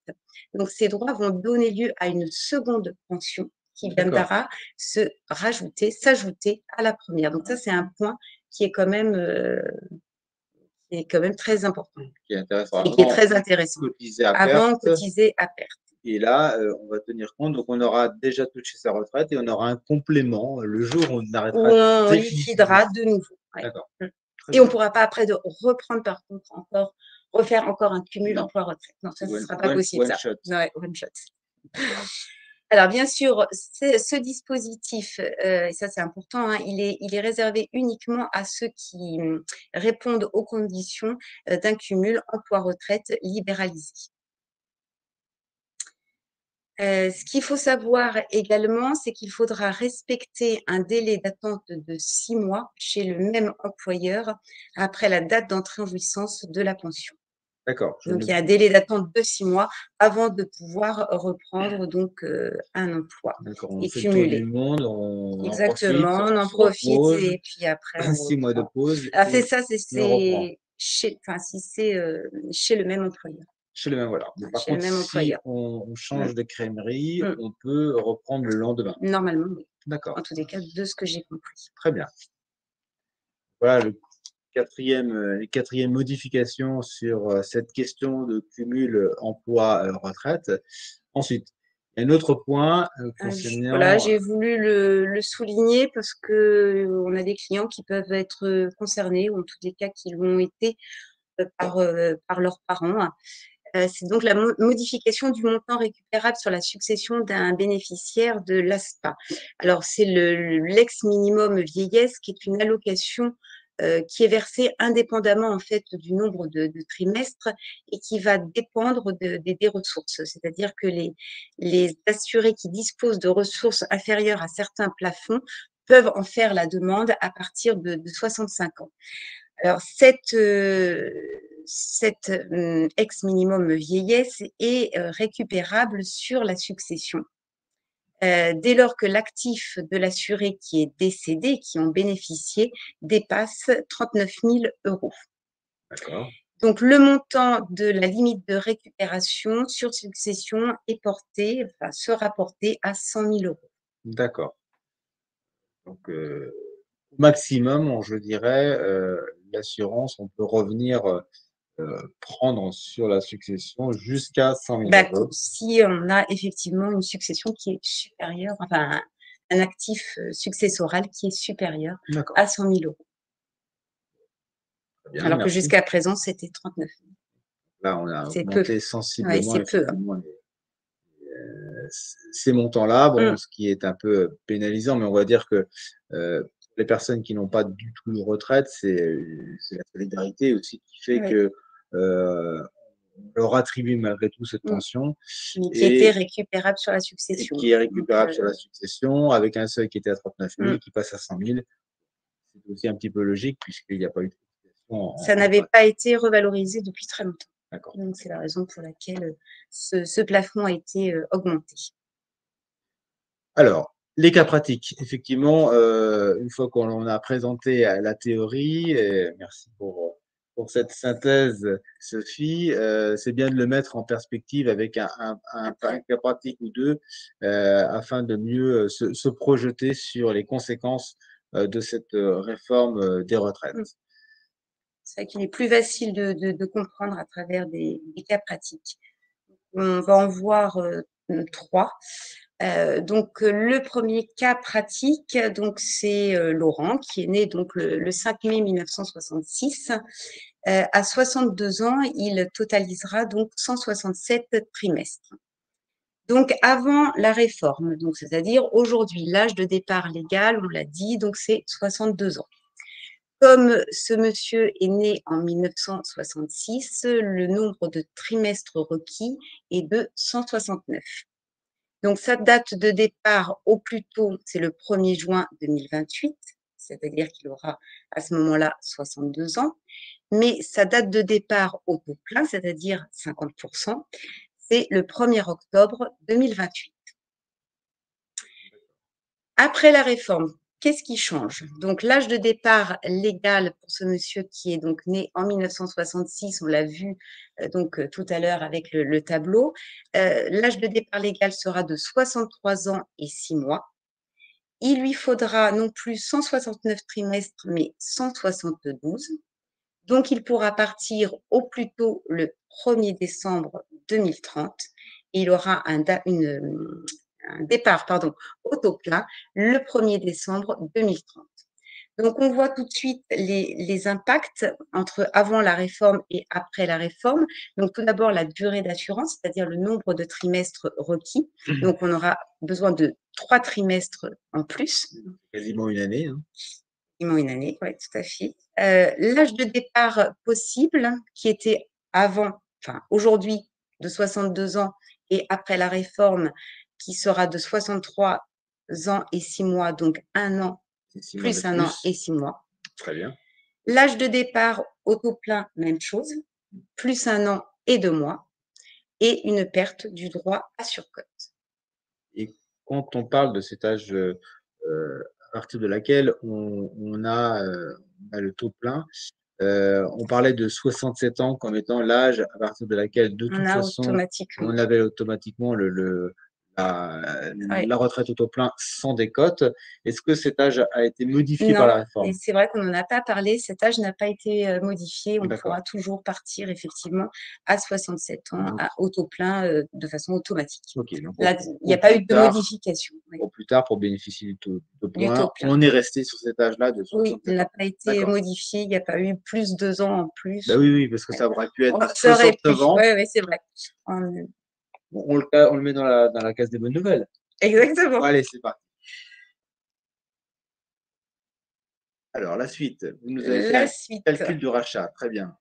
Donc ces droits vont donner lieu à une seconde pension qui D'accord. viendra s'ajouter à la première. Donc ça, c'est un point qui est quand même, très important Qui est intéressant. et qui est Avant, très intéressant. cotiser à Avant, on perte cotisait à perte. et là, on va tenir compte, donc on aura déjà touché sa retraite et on aura un complément, le jour où on Où arrêtera on définitivement. liquidera de nouveau, ouais. D'accord, Mmh. très Et on bien. pourra pas après de reprendre par contre refaire encore un cumul Non, emploi-retraite. Non, ça, ce one sera pas possible one ça. shot. Ouais, one shot. D'accord. Alors bien sûr, ce dispositif, et ça c'est important, hein, il est réservé uniquement à ceux qui, répondent aux conditions, d'un cumul emploi-retraite libéralisé. Ce qu'il faut savoir également, c'est qu'il faudra respecter un délai d'attente de 6 mois chez le même employeur après la date d'entrée en jouissance de la pension. D'accord, je Donc ne il y a un délai d'attente de 6 mois avant de pouvoir reprendre un emploi d'accord, on et fait le tour du cumuler. monde, on en profite, Exactement, on on en se profite repose, et puis après on 6 mois de reprend. pause Alors c'est et ça, on reprend. si c'est, chez le même employeur. Chez le même voilà. Mais Ouais, par chez le contre, même si employeur. on Mmh, change de crèmerie, mmh. on peut reprendre le lendemain. Normalement, oui. En D'accord, tous les cas, de ce que j'ai compris. très bien. Voilà le 4e, les 4e modifications sur, cette question de cumul, emploi, retraite. Ensuite, il y a un autre point, Voilà, concernant, j'ai voulu le souligner parce qu'on a des clients qui peuvent être, concernés ou en tous les cas qui l'ont été, par leurs parents. C'est donc la modification du montant récupérable sur la succession d'un bénéficiaire de l'ASPA. Alors c'est l'ex minimum vieillesse qui est une allocation, qui est versée indépendamment en fait du nombre de trimestres et qui va dépendre des ressources. C'est-à-dire que les assurés qui disposent de ressources inférieures à certains plafonds peuvent en faire la demande à partir de 65 ans. Alors ex minimum vieillesse est, récupérable sur la succession, dès lors que l'actif de l'assuré qui est décédé, qui en bénéficiait, dépasse 39 000 €. d'accord, Donc le montant de la limite de récupération sur succession sera porté à 100 000 €. d'accord. Donc, au maximum, je dirais, l'assurance, on peut revenir, prendre sur la succession jusqu'à 100 000 Bah, €. si on a effectivement une succession qui est supérieure, enfin un actif, successoral qui est supérieur D'accord. à 100 000 €. Très bien, Alors que merci. jusqu'à présent, c'était 39 000. Là, on a C'est peu. augmenté Oui, sensiblement c'est peu, hein. effectivement ces montants-là, bon, Mmh. ce qui est un peu pénalisant, mais on va dire que les personnes qui n'ont pas du tout de retraite, c'est la solidarité aussi qui fait Oui. que on leur attribue malgré tout cette Mmh. pension Mais qui était et, récupérable sur la et succession. qui est Donc, récupérable sur la succession avec un seuil qui était à 39 000 mmh. qui passe à 100 000. C'est aussi un petit peu logique puisqu'il n'y a pas eu de cotisation Ça en n'avait face. pas été revalorisé depuis très longtemps. D'accord. Donc, c'est la raison pour laquelle ce plafond a été augmenté. Alors, les cas pratiques, effectivement, une fois qu'on a présenté la théorie, et merci pour cette synthèse, Sophie, c'est bien de le mettre en perspective avec un cas pratique ou deux, afin de mieux se projeter sur les conséquences de cette réforme des retraites. Mmh. C'est vrai qu'il est plus facile de comprendre à travers des cas pratiques. On va en voir 3. Donc, le premier cas pratique, donc c'est Laurent qui est né donc le 5 mai 1966. À 62 ans, il totalisera donc 167 trimestres. Donc, avant la réforme, donc c'est-à-dire aujourd'hui, l'âge de départ légal, on l'a dit, donc c'est 62 ans. Comme ce monsieur est né en 1966, le nombre de trimestres requis est de 169. Donc sa date de départ au plus tôt, c'est le 1er juin 2028, c'est-à-dire qu'il aura à ce moment-là 62 ans. Mais sa date de départ au taux plein, c'est-à-dire 50 c'est le 1er octobre 2028. Après la réforme, qu'est-ce qui change? Donc l'âge de départ légal pour ce monsieur qui est donc né en 1966, on l'a vu, tout à l'heure avec le tableau. L'âge de départ légal sera de 63 ans et 6 mois. Il lui faudra non plus 169 trimestres, mais 172. Donc il pourra partir au plus tôt le 1er décembre 2030 et il aura un départ au taux plein le 1er décembre 2030. Donc on voit tout de suite les impacts entre avant la réforme et après la réforme. Donc tout d'abord la durée d'assurance, c'est-à-dire le nombre de trimestres requis. Donc on aura besoin de 3 trimestres en plus. Quasiment une année, hein. Quasiment une année, ouais, tout à fait. L'âge de départ possible qui était aujourd'hui de 62 ans et après la réforme qui sera de 63 ans et 6 mois, donc 1 an, C'est 6 mois de plus 1 an et plus. 6 mois. Très bien. L'âge de départ au taux plein, même chose, plus 1 an et 2 mois et une perte du droit à surcote. Et quand on parle de cet âge, à partir de laquelle on a le taux plein, on parlait de 67 ans comme étant l'âge à partir de laquelle, de On toute a façon, automatiquement. on avait automatiquement Ouais. la retraite au taux plein sans décote. Est-ce que cet âge a été modifié par Non, la et réforme? c'est vrai qu'on n'en a pas parlé, cet âge n'a pas été modifié. On D'accord. pourra toujours partir effectivement à 67 ans Donc à au taux plein, de façon automatique. OK, donc Là, il n'y au a pas plus eu de tard modification, oui, au plus tard pour bénéficier du taux du taux plein, plein. on est resté sur cet âge-là de Oui, il 67 n'a ans. pas été D'accord. modifié, il n'y a pas eu plus 2 ans en Bah, plus oui, ou oui, parce que ouais. ça aurait pu être Ça aurait pu, 69 ans. ouais, ouais, c'est vrai. On On le met dans la case des bonnes nouvelles. Bon, exactement. allez, c'est parti. Alors, la suite, vous nous avez fait La un suite. calcul de rachat, très bien.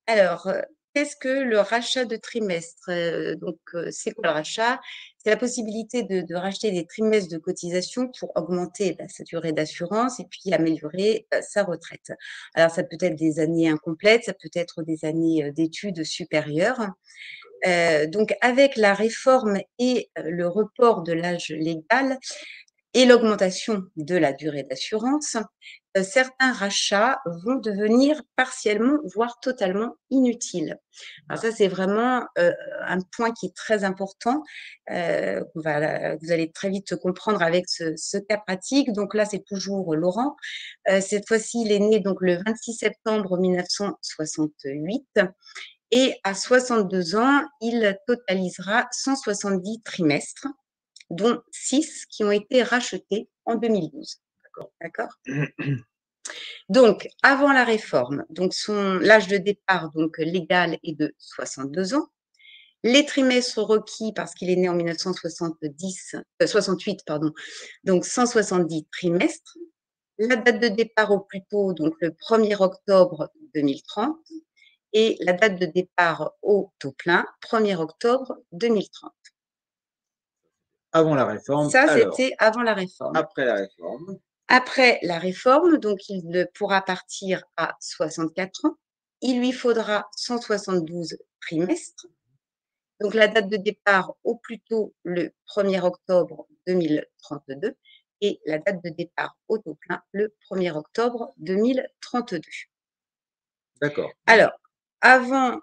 Alors, qu'est-ce que le rachat de trimestres? C'est quoi le rachat? C'est la possibilité de racheter des trimestres de cotisation pour augmenter, sa durée d'assurance et puis améliorer, sa retraite. Alors ça peut être des années incomplètes, ça peut être des années, d'études supérieures. Donc avec la réforme et le report de l'âge légal, et l'augmentation de la durée d'assurance, certains rachats vont devenir partiellement, voire totalement inutiles. Alors ça, c'est vraiment, un point qui est très important, vous allez très vite comprendre avec ce cas pratique. Donc là, c'est toujours Laurent. Cette fois-ci, il est né donc le 26 septembre 1968 et à 62 ans, il totalisera 170 trimestres dont 6 qui ont été rachetés en 2012. D'accord. D'accord? Donc, avant la réforme, donc l'âge de départ donc, légal est de 62 ans. Les trimestres requis, parce qu'il est né en 68, pardon, donc 170 trimestres. La date de départ au plus tôt, donc le 1er octobre 2030, et la date de départ au taux plein, 1er octobre 2030. Avant la réforme. Ça, Alors, c'était avant la réforme. après la réforme. Après la réforme, donc il pourra partir à 64 ans. Il lui faudra 172 trimestres. Donc la date de départ au plus tôt le 1er octobre 2032 et la date de départ au taux plein le 1er octobre 2032. D'accord. Alors, avant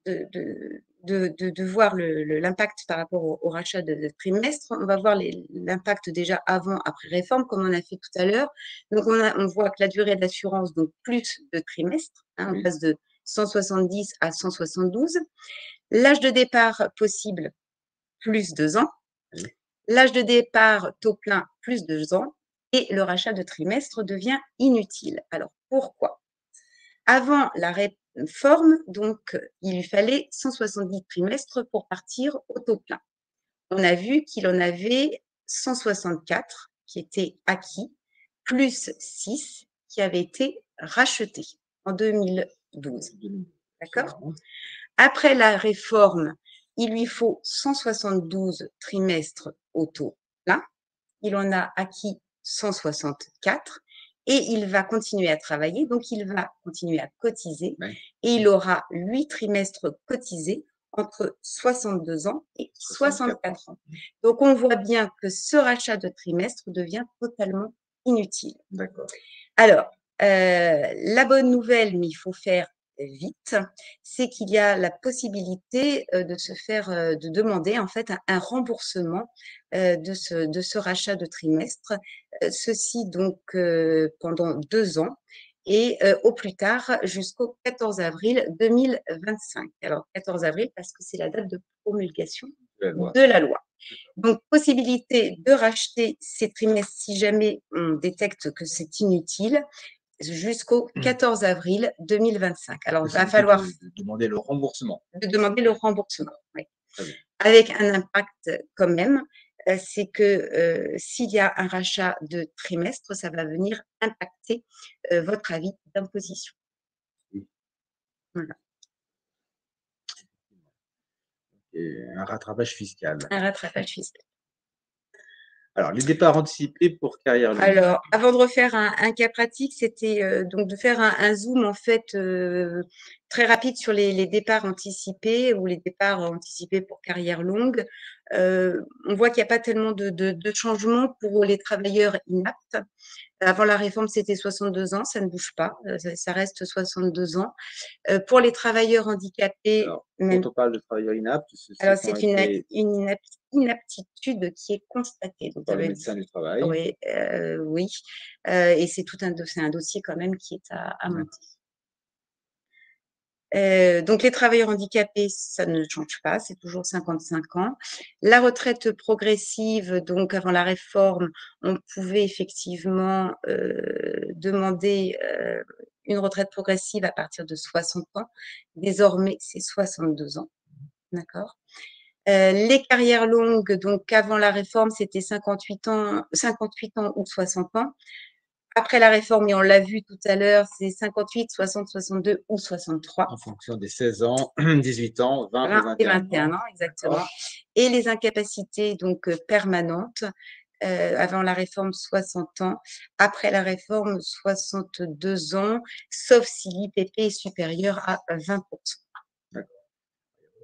de voir l'impact par rapport au rachat de trimestres, on va voir l'impact déjà avant, après réforme, comme on a fait tout à l'heure. Donc, on voit que la durée d'assurance, donc plus de trimestres, on passe de 170 à 172. L'âge de départ possible, plus 2 ans. L'âge de départ taux plein, plus 2 ans. Et le rachat de trimestres devient inutile. Alors, pourquoi? Avant la réforme, donc, il lui fallait 170 trimestres pour partir au taux plein. On a vu qu'il en avait 164 qui étaient acquis, plus 6 qui avaient été rachetés en 2012. D'accord? Après la réforme, il lui faut 172 trimestres au taux plein. Il en a acquis 164 et il va continuer à travailler, donc il va continuer à cotiser et il aura 8 trimestres cotisés entre 62 ans et 64 ans. Donc, on voit bien que ce rachat de trimestre devient totalement inutile. D'accord. Alors, la bonne nouvelle, mais il faut faire vite, c'est qu'il y a la possibilité de demander en fait un remboursement de ce rachat de trimestre. Ceci donc pendant 2 ans et au plus tard jusqu'au 14 avril 2025. Alors 14 avril parce que c'est la date de promulgation de la loi. Donc, possibilité de racheter ces trimestres si jamais on détecte que c'est inutile jusqu'au 14 avril 2025. Alors, il va falloir demander le remboursement. Oui. Avec un impact quand même, c'est que s'il y a un rachat de trimestre, ça va venir impacter votre avis d'imposition. Oui. Voilà. Et un rattrapage fiscal. Un rattrapage fiscal. Alors, les départs anticipés pour carrière longue. Alors, avant de refaire un cas pratique, c'était donc de faire un zoom en fait très rapide sur les départs anticipés ou les départs anticipés pour carrière longue. On voit qu'il n'y a pas tellement de changements pour les travailleurs inaptes. Avant la réforme, c'était 62 ans, ça ne bouge pas, ça reste 62 ans. Pour les travailleurs handicapés, alors, quand on parle de travailleurs inaptes, alors c'est une inaptitude qui est constatée. Donc, par le médecin du travail. Oui, oui. Et c'est un dossier quand même qui est à monter. Donc, les travailleurs handicapés, ça ne change pas, c'est toujours 55 ans. La retraite progressive, donc avant la réforme, on pouvait effectivement demander une retraite progressive à partir de 60 ans. Désormais, c'est 62 ans. D'accord. Les carrières longues, donc avant la réforme, c'était 58 ans ou 60 ans. Après la réforme, et on l'a vu tout à l'heure, c'est 58, 60, 62 ou 63. En fonction des 16 ans, 18 ans, 20 et 21 ans. Exactement. Et les incapacités donc permanentes, avant la réforme, 60 ans. Après la réforme, 62 ans, sauf si l'IPP est supérieur à 20%.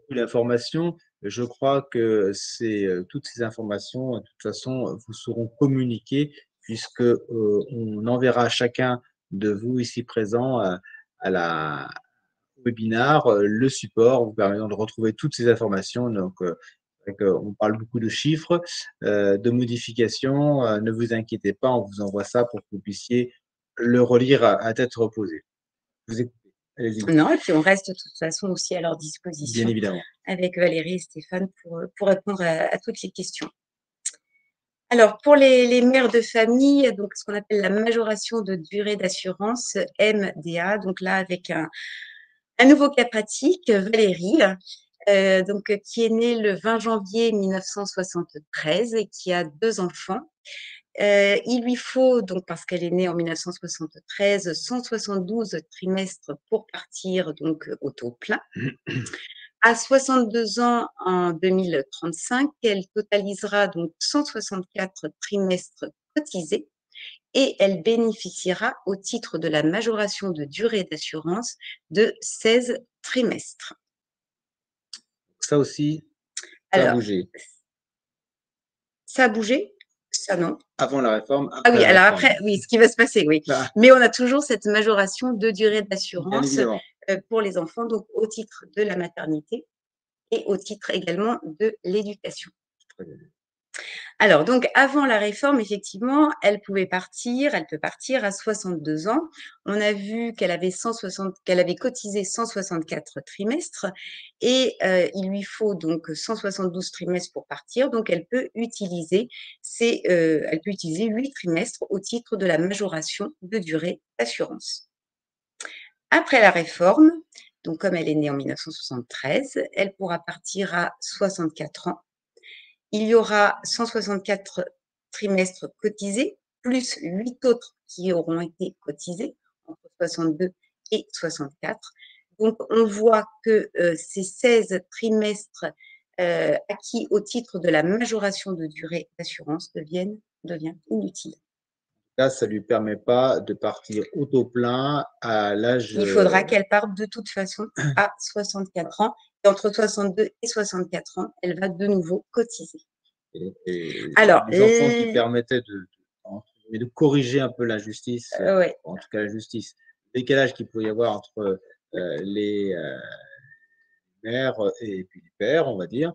L'information, je crois que toutes ces informations, de toute façon, vous seront communiquées puisque on enverra à chacun de vous ici présents à la webinaire le support vous permettant de retrouver toutes ces informations. Donc, on parle beaucoup de chiffres, de modifications. Ne vous inquiétez pas, on vous envoie ça pour que vous puissiez le relire à tête reposée. Vous écoutez. Allez-y. Non, et puis on reste de toute façon aussi à leur disposition. Bien évidemment. Avec Valérie et Stéphane pour répondre à toutes les questions. Alors, pour les mères de famille, donc ce qu'on appelle la majoration de durée d'assurance, MDA, donc là, avec un nouveau cas pratique, Valérie, donc, qui est née le 20 janvier 1973 et qui a 2 enfants. Il lui faut donc, parce qu'elle est née en 1973, 172 trimestres pour partir donc, au taux plein. À 62 ans, en 2035, elle totalisera donc 164 trimestres cotisés et elle bénéficiera au titre de la majoration de durée d'assurance de 16 trimestres. Ça aussi, ça a Alors, bougé. ça a bougé? Ça non. Avant la réforme, Ah après oui, la alors réforme. après, oui, ce qui va se passer, oui. Ah, Mais on a toujours cette majoration de durée bien d'assurance évidemment. pour les enfants, donc au titre de la maternité et au titre également de l'éducation. Très bien. Alors, donc, avant la réforme, effectivement, elle peut partir à 62 ans. On a vu qu'elle avait cotisé 164 trimestres et il lui faut donc 172 trimestres pour partir. Donc, elle peut utiliser 8 trimestres au titre de la majoration de durée d'assurance. Après la réforme, donc comme elle est née en 1973, elle pourra partir à 64 ans. Il y aura 164 trimestres cotisés, plus 8 autres qui auront été cotisés entre 62 et 64. Donc, on voit que ces 16 trimestres acquis au titre de la majoration de durée d'assurance deviennent inutiles. Là, ça ne lui permet pas de partir au taux plein à l'âge. Il faudra qu'elle parte de toute façon à 64 ans. Et entre 62 et 64 ans, elle va de nouveau cotiser. Et Alors, les enfants qui permettaient de corriger un peu l'injustice, ouais. en tout cas la justice, le décalage qu'il peut y avoir entre les mères et puis les pères, on va dire,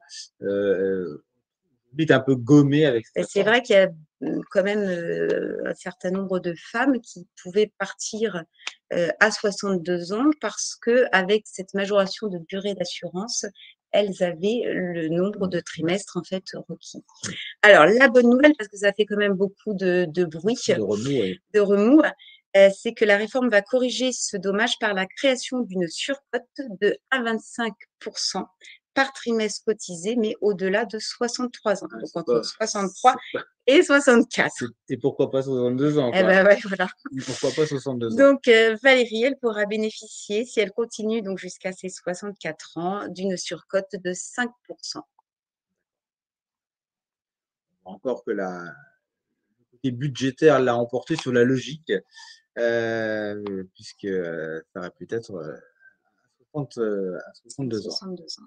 vite un peu gommé avec cette C'est réforme. vrai qu'il y a quand même un certain nombre de femmes qui pouvaient partir à 62 ans parce que avec cette majoration de durée d'assurance, elles avaient le nombre de trimestres en fait requis. Alors la bonne nouvelle, parce que ça fait quand même beaucoup de bruit, De remous, oui. de remous, c'est que la réforme va corriger ce dommage par la création d'une surcote de 1,25% par trimestre cotisé, mais au-delà de 63 ans, donc entre 63 et 64. Et pourquoi pas 62 ans, Eh quoi. ben ouais, voilà. Pourquoi pas 62 ans? Donc Valérie, elle pourra bénéficier, si elle continue donc jusqu'à ses 64 ans, d'une surcote de 5%. Encore que le côté budgétaire l'a emporté sur la logique, puisque ça aurait pu être à 62 ans. 62 ans.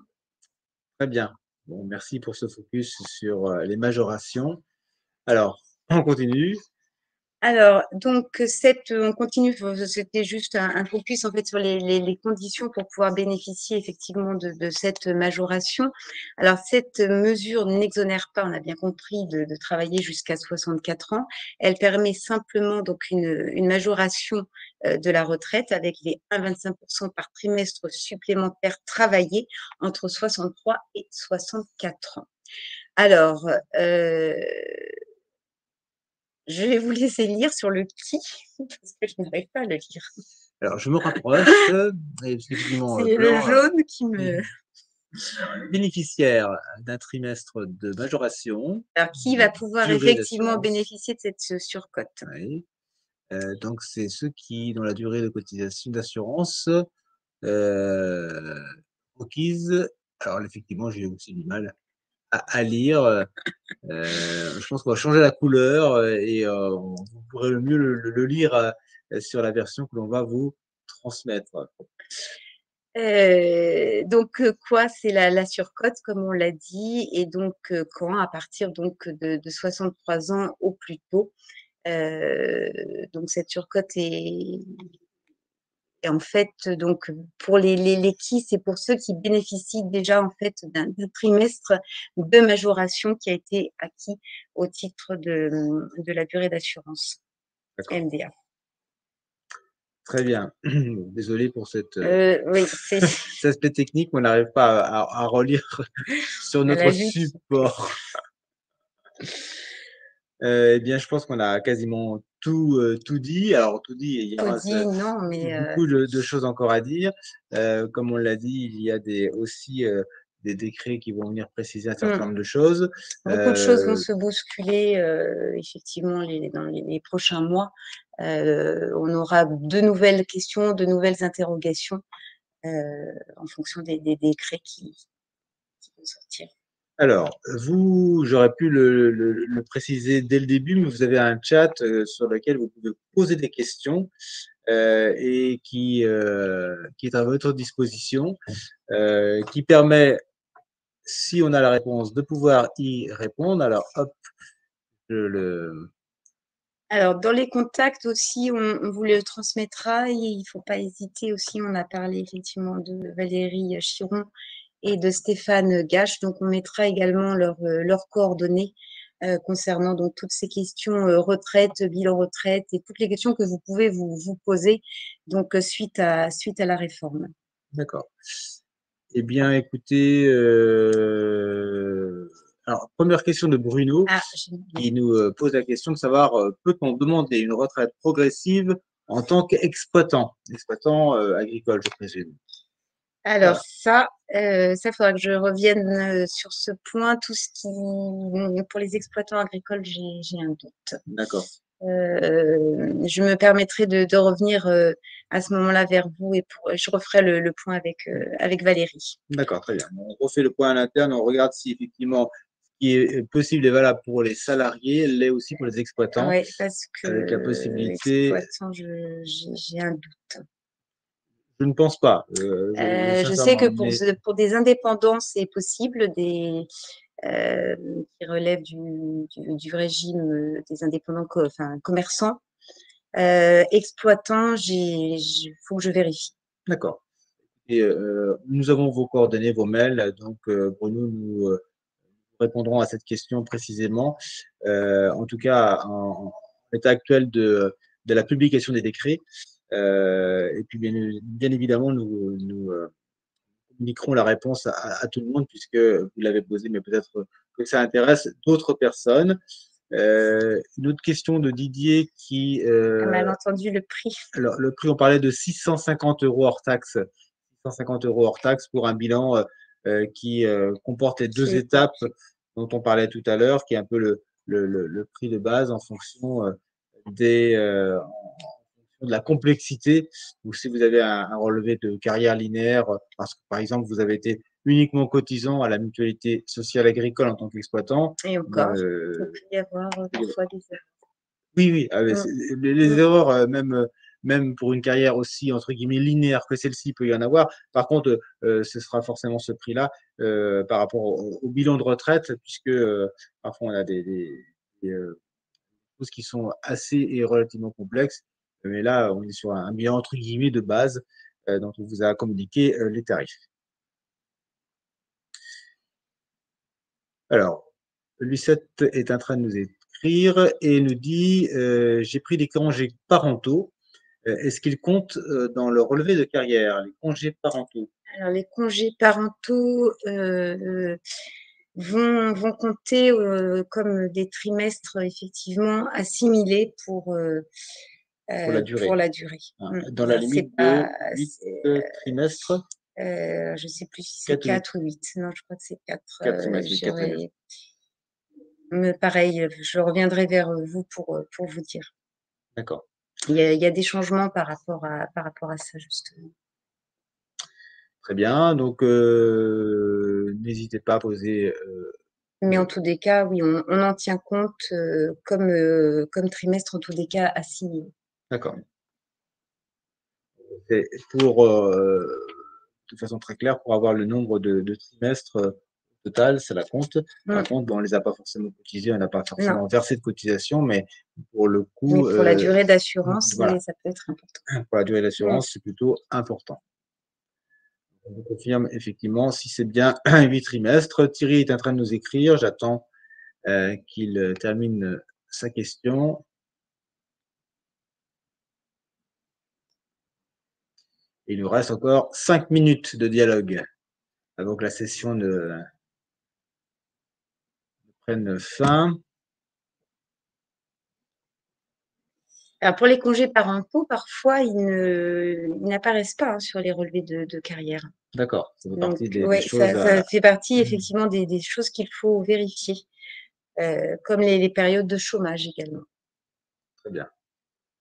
Très bien. Bon, merci pour ce focus sur les majorations. Alors, on continue. Alors, donc, on continue, c'était juste un focus en fait sur les conditions pour pouvoir bénéficier effectivement de cette majoration. Alors, cette mesure n'exonère pas, on a bien compris, de travailler jusqu'à 64 ans. Elle permet simplement donc une majoration de la retraite avec les 1,25% par trimestre supplémentaire travaillé entre 63 et 64 ans. Alors, je vais vous laisser lire sur le qui, parce que je n'arrive pas à le lire. Alors, je me rapproche. Effectivement, C'est le jaune qui me. bénéficiaire d'un trimestre de majoration. Alors, qui va pouvoir effectivement bénéficier de cette surcote? Oui. Donc, c'est ceux dont la durée de cotisation d'assurance requise. Alors, effectivement, j'ai aussi du mal à lire. Je pense qu'on va changer la couleur et vous pourrez le mieux le lire sur la version que l'on va vous transmettre. Donc, quoi? C'est la surcote, comme on l'a dit, et donc quand à partir donc de 63 ans au plus tôt. Donc cette surcote est en fait donc pour les qui, c'est pour ceux qui bénéficient déjà en fait d'un trimestre de majoration qui a été acquis au titre de la durée d'assurance D'accord. MDA. Très bien. Désolé pour cet Oui, c'est aspect technique, on n'arrive pas à relire sur à notre la vue. support. Eh bien, je pense qu'on a quasiment tout dit. Alors tout dit, il Tout reste dit, non, mais beaucoup de choses encore à dire. Comme on l'a dit, il y a aussi des décrets qui vont venir préciser un certain mmh. nombre de choses. Beaucoup de choses vont Heu, se bousculer, effectivement dans les prochains mois. On aura de nouvelles questions, de nouvelles interrogations, en fonction des décrets qui vont sortir. alors, vous, j'aurais pu le préciser dès le début, mais vous avez un chat, sur lequel vous pouvez poser des questions, et qui est à votre disposition, qui permet, si on a la réponse, de pouvoir y répondre. Alors hop, je le Alors dans les contacts aussi, on vous le transmettra et il faut pas hésiter aussi, on a parlé effectivement de Valérie Chiron et de Stéphane Gache, donc on mettra également leurs coordonnées, concernant donc toutes ces questions, retraite, bilan retraite et toutes les questions que vous pouvez vous poser donc, suite à la réforme. d'accord. Eh bien, écoutez, alors première question de Bruno Ah, j'ai qui nous, pose la question de savoir, peut-on demander une retraite progressive en tant qu'exploitant? Exploitant, agricole, je présume. alors Voilà, ça, faudra que je revienne, sur ce point. Tout ce qui pour les exploitants agricoles, j'ai un doute. d'accord, Je me permettrai de revenir, à ce moment-là vers vous et je referai le point avec Valérie. d'accord, très bien. On refait le point à l'interne, on regarde si effectivement ce qui est possible et valable pour les salariés l'est aussi pour les exploitants, Ouais, parce avec la que possibilité exploitant, j'ai un doute. je ne pense pas, Je sais que sincèrement, mais pour des indépendants, c'est possible, qui relèvent du régime, des indépendants enfin commerçants. Exploitants, faut que je vérifie. d'accord. Et nous avons vos coordonnées, vos mails, donc Bruno, nous répondrons à cette question précisément. En tout cas, en l'état actuel de la publication des décrets. Et puis, bien évidemment, nous communiquerons la réponse à tout le monde, puisque vous l'avez posé, mais peut-être que ça intéresse d'autres personnes. Une autre question de Didier qui, Mal entendu le prix. alors le prix, on parlait de 650 € hors taxe. 650 € hors taxe pour un bilan qui comporte les deux C'est étapes dont on parlait tout à l'heure, qui est un peu le prix de base en fonction de la complexité, ou si vous avez un relevé de carrière linéaire, parce que par exemple vous avez été uniquement cotisant à la mutualité sociale agricole en tant qu'exploitant, Et ben, encore, il peut y avoir, parfois des erreurs. oui, oui, ah, mais Mmh, les mmh. erreurs, même pour une carrière aussi entre guillemets «linéaire» que celle-ci, il peut y en avoir. Par contre, ce sera forcément ce prix-là, par rapport au bilan de retraite, puisque, parfois on a des, choses qui sont assez et relativement complexes. Mais là, on est sur un bilan entre guillemets «de base», dont on vous a communiqué, les tarifs. Alors, Lucette est en train de nous écrire et nous dit, «J'ai pris des congés parentaux. Est-ce qu'ils comptent, dans le relevé de carrière, les congés parentaux? Alors les congés parentaux, vont compter, comme des trimestres effectivement assimilés Pour la pour durée, la durée. hein, Mmh. dans la C'est limite de pas 8 c'est, trimestres, je sais plus si c'est 4 ou 8? 4 ou 8. Non, je crois que c'est 4. 4 trimestres, oui, 4 trimestres. J'aurais me pareil, je reviendrai vers, vous pour vous dire. D'accord, Il y a des changements par rapport à ça justement. très bien. Donc, n'hésitez pas à poser, Mais en tous des cas, oui, on en tient compte, comme trimestre en tous des cas assimilé. d'accord. C'est pour, de façon très claire, pour avoir le nombre de trimestres, total, ça la compte. Par Mmh. contre, bon, on les a pas forcément cotisés, on n'a pas Non, forcément versé de cotisation, mais pour le mais coup, pour la durée d'assurance, voilà, ça peut être important. pour la durée Mmh. d'assurance, c'est plutôt important. On vous confirme effectivement si c'est bien 8 trimestres. Thierry est en train de nous écrire. J'attends qu'il termine sa question. Il nous reste encore 5 minutes de dialogue avant que la session ne prenne fin. Alors pour les congés parentaux, parfois, ils n'apparaissent pas, hein, sur les relevés de carrière. D'accord, ça fait Donc partie des ouais, choses ça à… fait partie effectivement des choses qu'il faut vérifier, comme les périodes de chômage également. Très bien.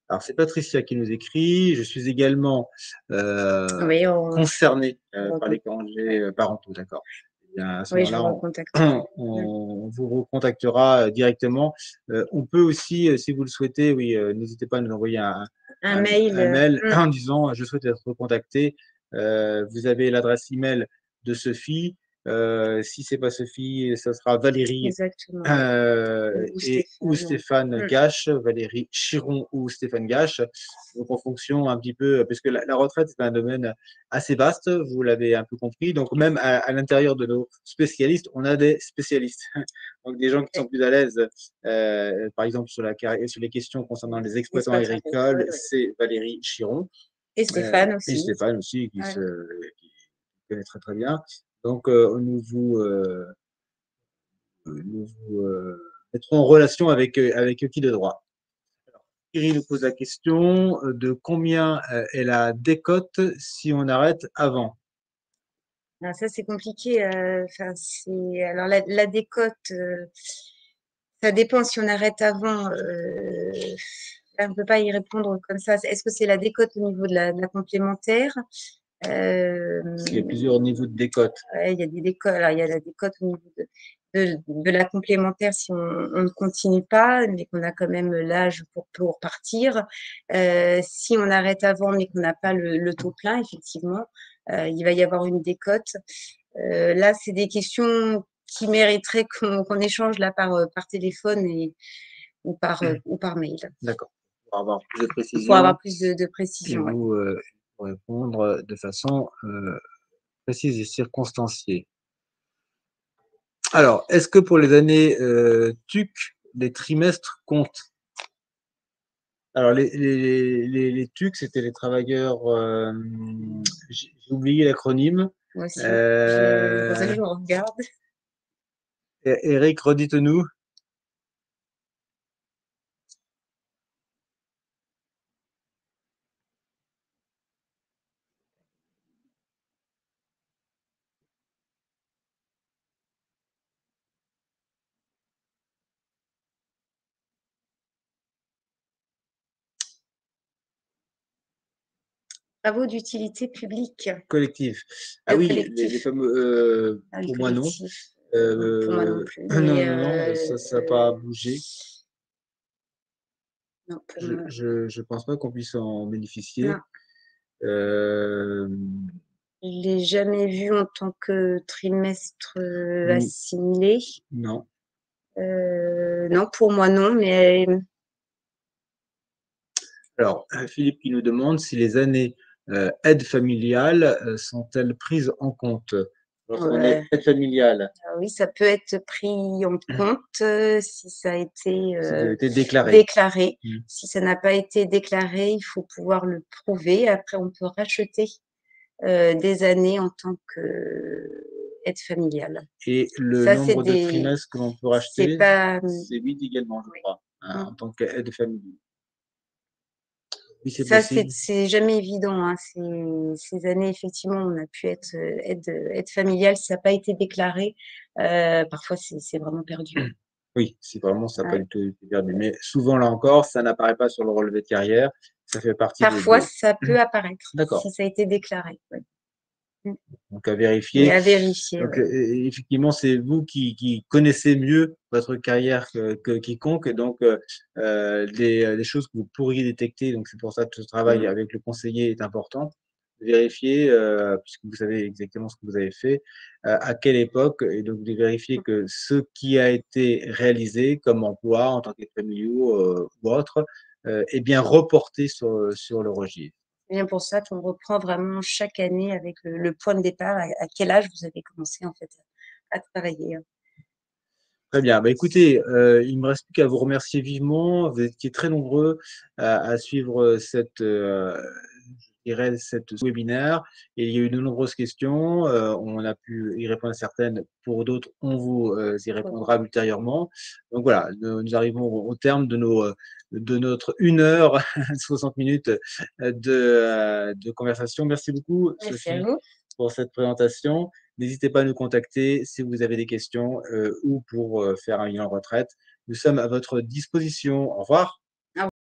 Alors, c'est Patricia qui nous écrit: «Je suis également, Oui, on concernée, par recon les congés, ouais, parentaux». D'accord. Eh bien, à ce oui, je vous moment-là, recontacterai. Mmh. on vous recontactera, directement. On peut aussi, si vous le souhaitez, oui, n'hésitez pas à nous envoyer Un mail, un mail mmh, en disant: «Je souhaite être recontacté». Vous avez l'adresse email de Sophie. Si c'est pas Sophie, ça sera Valérie exactement, ouais. Ou et ou Stéphane. Stéphane Mmh. Gache, Valérie Chiron ou Stéphane Gache. Donc en fonction un petit peu, parce que la retraite, c'est un domaine assez vaste, vous l'avez un peu compris. Donc même à l'intérieur de nos spécialistes, on a des spécialistes. Donc des gens qui sont Ouais, plus à l'aise, par exemple sur les questions concernant les exploitants exploitant agricoles, agricole, ouais. c'est Valérie Chiron, Et Stéphane et aussi. Stéphane aussi Ouais. qui connaît très, très bien. Donc nous vous mettrons en relation avec qui de droit. Thierry nous pose la question de combien est la décote si on arrête avant. Alors ça, c'est compliqué, enfin, c'est alors la décote, ça dépend si on arrête avant, là, on ne peut pas y répondre comme ça. Est-ce que c'est la décote au niveau de la complémentaire? Il y a Hem, plusieurs niveaux de décote. ouais, il y a des décotes. Alors, il y a la décote au niveau de la complémentaire si on ne continue pas, mais qu'on a quand même l'âge pour partir. Si on arrête avant, mais qu'on n'a pas le taux plein, effectivement, il va y avoir une décote. Là, c'est des questions qui mériteraient qu'on échange là par téléphone ou par mail D'accord. Pour avoir plus de pour précision avoir plus de et précision. Ouais. vous répondre de façon précise et circonstanciée. Alors, est-ce que pour les années TUC, les trimestres comptent? Alors, les TUC, c'était les travailleurs, j'ai oublié l'acronyme. Moi aussi. C'est pour ça que Euh, je regarde. Eric, redites-nous. Travaux d'utilité publique, Collectif. Ah oui, les collectif. fameux, Ah oui, pour moi non. collectif. Non, pour moi non plus. Non, Mais non, non, ça a pas bougé. non, pour moi, Je pense pas qu'on puisse en bénéficier. non. Hem, Je l'ai jamais vu en tant que trimestre mmh, assimilé. non. Non, pour moi non, mais Alors, Philippe qui nous demande si les années, aide familiale, sont-elles prises en compte? Lorsqu'on est ouais. aide familiale, Ah oui, ça peut être pris en compte, si ça a été, si vous avez été déclaré. déclaré. Mmh. Si ça n'a pas été déclaré, il faut pouvoir le prouver. Après, on peut racheter, des années en tant qu'aide familiale. Et le Ça, c'est nombre de des trimestres que l'on peut c'est racheter, pas, c'est 8 également, je oui. crois, Mmh. en tant qu'aide familiale. Oui, c'est Ça, possible. c'est jamais évident, hein. Ces années, effectivement, on a pu être, aide familiale. Si ça n'a pas été déclaré, parfois c'est vraiment perdu. Oui, si vraiment ça n'a pas Ouais. du tout été perdu. Mais souvent, là encore, ça n'apparaît pas sur le relevé de carrière. Ça fait partie Parfois, des… ça peut apparaître D'accord, si ça a été déclaré, ouais. Mmh. donc à Mais vérifier. à vérifier, Donc, ouais. effectivement, c'est vous qui connaissez mieux votre carrière que quiconque et donc les choses que vous pourriez détecter, donc c'est pour ça que ce travail Mmh. avec le conseiller est important. Vérifier, puisque vous savez exactement ce que vous avez fait, à quelle époque et donc de vérifier que ce qui a été réalisé comme emploi en tant qu'aide familiaux, ou autre, est bien reporté sur le registre. C'est bien pour ça qu'on reprend vraiment chaque année avec le point de départ, à quel âge vous avez commencé, en fait, à travailler, hein. Très bien. Bah, écoutez, il me reste plus qu'à vous remercier vivement. Vous étiez très nombreux à suivre, cette, irait ce webinaire et il y a eu de nombreuses questions. On a pu y répondre à certaines. Pour d'autres, on vous y répondra ultérieurement. Donc voilà, nous arrivons au terme de notre 1 heure, 60 minutes de conversation. Merci beaucoup, Merci à Sophie, vous. pour cette présentation. N'hésitez pas à nous contacter si vous avez des questions ou pour faire un bilan retraite. Nous sommes à votre disposition. Au revoir.